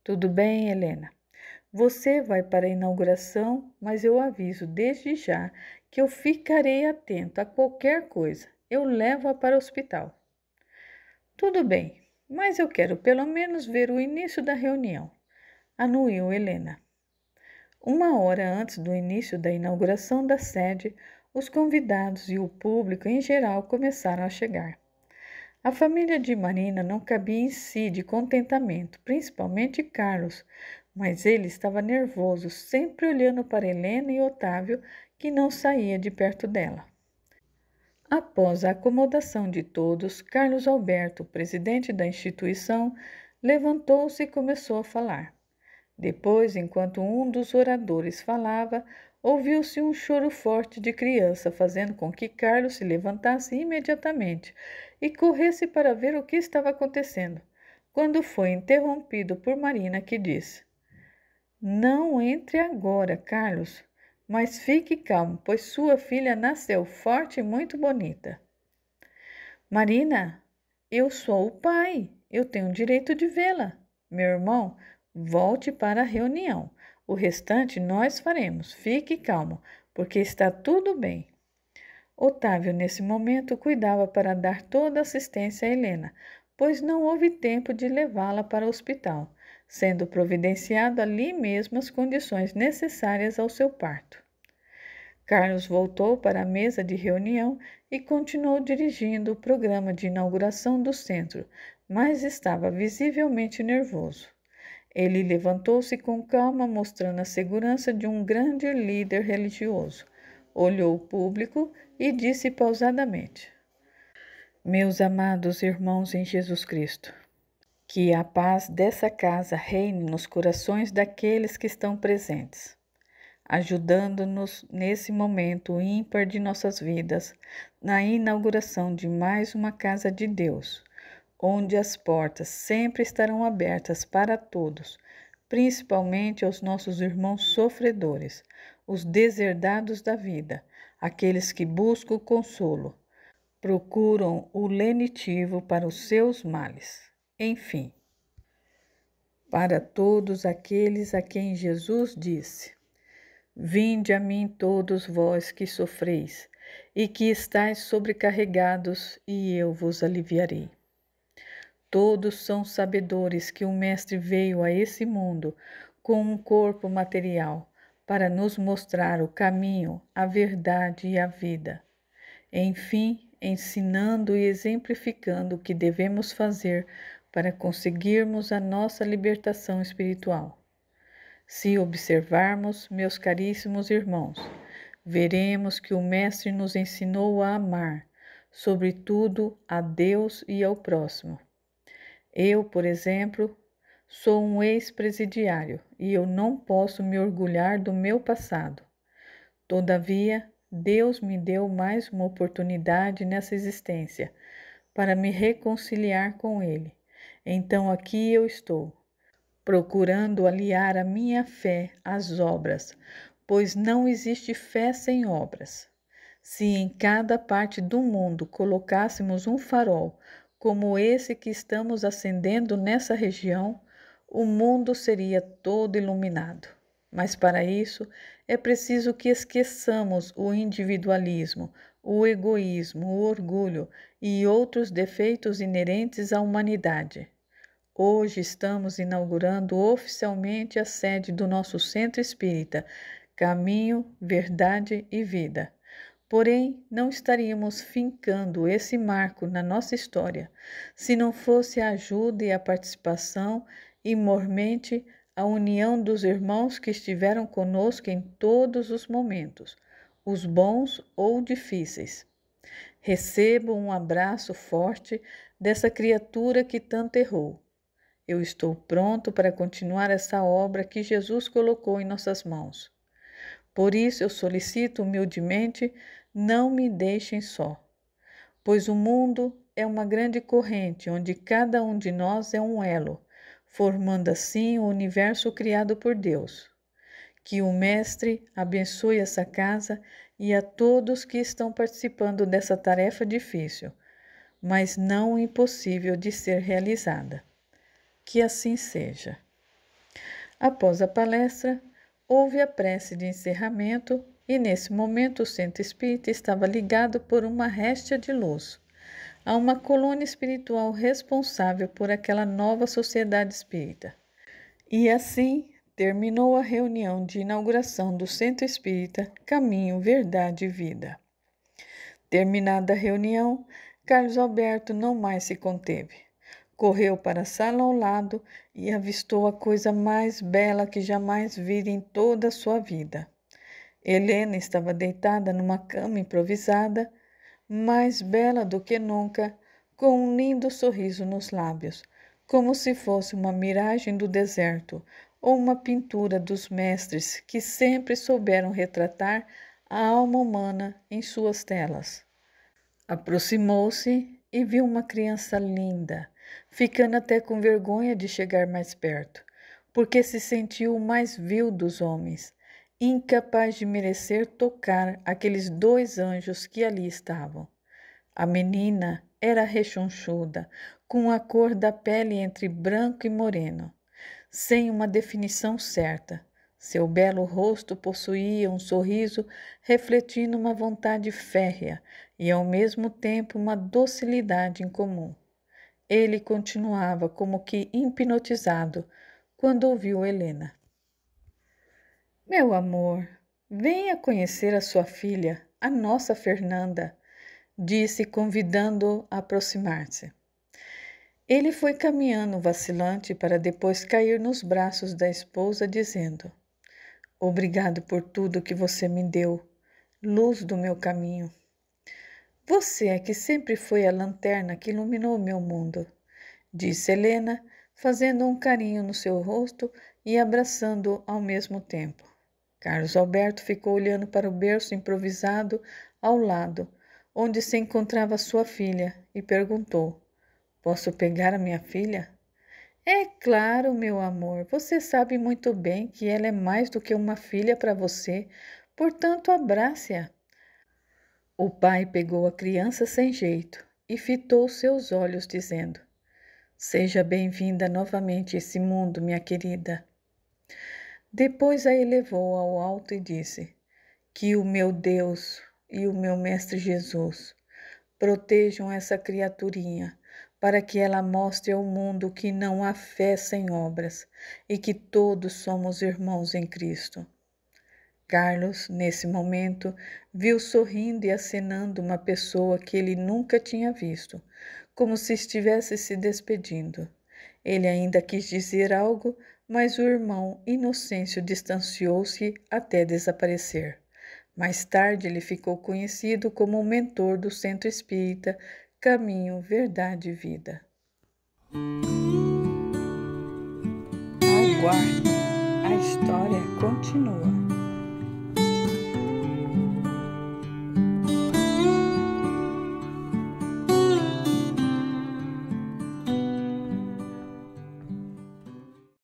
[SPEAKER 1] Tudo bem, Helena. Você vai para a inauguração, mas eu aviso desde já que eu ficarei atento a qualquer coisa. Eu levo-a para o hospital. Tudo bem, mas eu quero pelo menos ver o início da reunião, anuiu Helena. Uma hora antes do início da inauguração da sede, os convidados e o público em geral começaram a chegar. A família de Marina não cabia em si de contentamento, principalmente Carlos, mas ele estava nervoso, sempre olhando para Helena e Otávio, que não saía de perto dela. Após a acomodação de todos, Carlos Alberto, presidente da instituição, levantou-se e começou a falar. Depois, enquanto um dos oradores falava, ouviu-se um choro forte de criança, fazendo com que Carlos se levantasse imediatamente e corresse para ver o que estava acontecendo, quando foi interrompido por Marina, que disse: Não entre agora, Carlos, mas fique calmo, pois sua filha nasceu forte e muito bonita. Marina, eu sou o pai, eu tenho o direito de vê-la. Meu irmão, volte para a reunião. O restante nós faremos. Fique calmo, porque está tudo bem. Otávio, nesse momento, cuidava para dar toda a assistência a Helena, pois não houve tempo de levá-la para o hospital, sendo providenciado ali mesmo as condições necessárias ao seu parto. Carlos voltou para a mesa de reunião e continuou dirigindo o programa de inauguração do centro, mas estava visivelmente nervoso. Ele levantou-se com calma, mostrando a segurança de um grande líder religioso. Olhou o público e disse pausadamente: Meus amados irmãos em Jesus Cristo, que a paz dessa casa reine nos corações daqueles que estão presentes, ajudando-nos nesse momento ímpar de nossas vidas, na inauguração de mais uma casa de Deus, onde as portas sempre estarão abertas para todos, principalmente aos nossos irmãos sofredores, os deserdados da vida, aqueles que buscam o consolo, procuram o lenitivo para os seus males. Enfim, para todos aqueles a quem Jesus disse: Vinde a mim todos vós que sofreis e que estáis sobrecarregados, e eu vos aliviarei. Todos são sabedores que o Mestre veio a esse mundo com um corpo material para nos mostrar o caminho, a verdade e a vida. Enfim, ensinando e exemplificando o que devemos fazer para conseguirmos a nossa libertação espiritual. Se observarmos, meus caríssimos irmãos, veremos que o Mestre nos ensinou a amar, sobretudo a Deus e ao próximo. Eu, por exemplo, sou um ex-presidiário e eu não posso me orgulhar do meu passado. Todavia, Deus me deu mais uma oportunidade nessa existência para me reconciliar com Ele. Então aqui eu estou, procurando aliar a minha fé às obras, pois não existe fé sem obras. Se em cada parte do mundo colocássemos um farol, como esse que estamos acendendo nessa região, o mundo seria todo iluminado. Mas para isso é preciso que esqueçamos o individualismo, o egoísmo, o orgulho e outros defeitos inerentes à humanidade. Hoje estamos inaugurando oficialmente a sede do nosso Centro Espírita, Caminho, Verdade e Vida. Porém, não estaríamos fincando esse marco na nossa história se não fosse a ajuda e a participação e, mormente, a união dos irmãos que estiveram conosco em todos os momentos, os bons ou difíceis. Recebo um abraço forte dessa criatura que tanto errou. Eu estou pronto para continuar essa obra que Jesus colocou em nossas mãos. Por isso eu solicito humildemente, não me deixem só, pois o mundo é uma grande corrente onde cada um de nós é um elo, formando assim o universo criado por Deus. Que o Mestre abençoe essa casa e a todos que estão participando dessa tarefa difícil, mas não impossível de ser realizada. Que assim seja. Após a palestra, houve a prece de encerramento e, nesse momento, o Centro Espírita estava ligado por uma réstia de luz a uma colônia espiritual responsável por aquela nova sociedade espírita. E assim terminou a reunião de inauguração do Centro Espírita Caminho, Verdade e Vida. Terminada a reunião, Carlos Alberto não mais se conteve. Correu para a sala ao lado e avistou a coisa mais bela que jamais vira em toda a sua vida. Helena estava deitada numa cama improvisada, mais bela do que nunca, com um lindo sorriso nos lábios, como se fosse uma miragem do deserto ou uma pintura dos mestres que sempre souberam retratar a alma humana em suas telas. Aproximou-se e viu uma criança linda, ficando até com vergonha de chegar mais perto, porque se sentiu o mais vil dos homens, incapaz de merecer tocar aqueles 2 anjos que ali estavam. A menina era rechonchuda, com a cor da pele entre branco e moreno, sem uma definição certa. Seu belo rosto possuía um sorriso refletindo uma vontade férrea e, ao mesmo tempo, uma docilidade incomum. Ele continuava como que hipnotizado quando ouviu Helena. Meu amor, venha conhecer a sua filha, a nossa Fernanda, disse, convidando-o a aproximar-se. Ele foi caminhando vacilante para depois cair nos braços da esposa, dizendo: Obrigado por tudo que você me deu, luz do meu caminho. Você é que sempre foi a lanterna que iluminou meu mundo, disse Helena, fazendo um carinho no seu rosto e abraçando-o ao mesmo tempo. Carlos Alberto ficou olhando para o berço improvisado ao lado, onde se encontrava sua filha, e perguntou: Posso pegar a minha filha? É claro, meu amor, você sabe muito bem que ela é mais do que uma filha para você, portanto, abrace-a. O pai pegou a criança sem jeito e fitou seus olhos, dizendo: Seja bem-vinda novamente a esse mundo, minha querida. Depois a elevou ao alto e disse: Que o meu Deus e o meu Mestre Jesus protejam essa criaturinha, para que ela mostre ao mundo que não há fé sem obras e que todos somos irmãos em Cristo. Carlos, nesse momento, viu sorrindo e acenando uma pessoa que ele nunca tinha visto, como se estivesse se despedindo. Ele ainda quis dizer algo, mas o irmão Inocêncio distanciou-se até desaparecer. Mais tarde ele ficou conhecido como o mentor do Centro Espírita Caminho, Verdade e Vida. Aguarde, a história continua.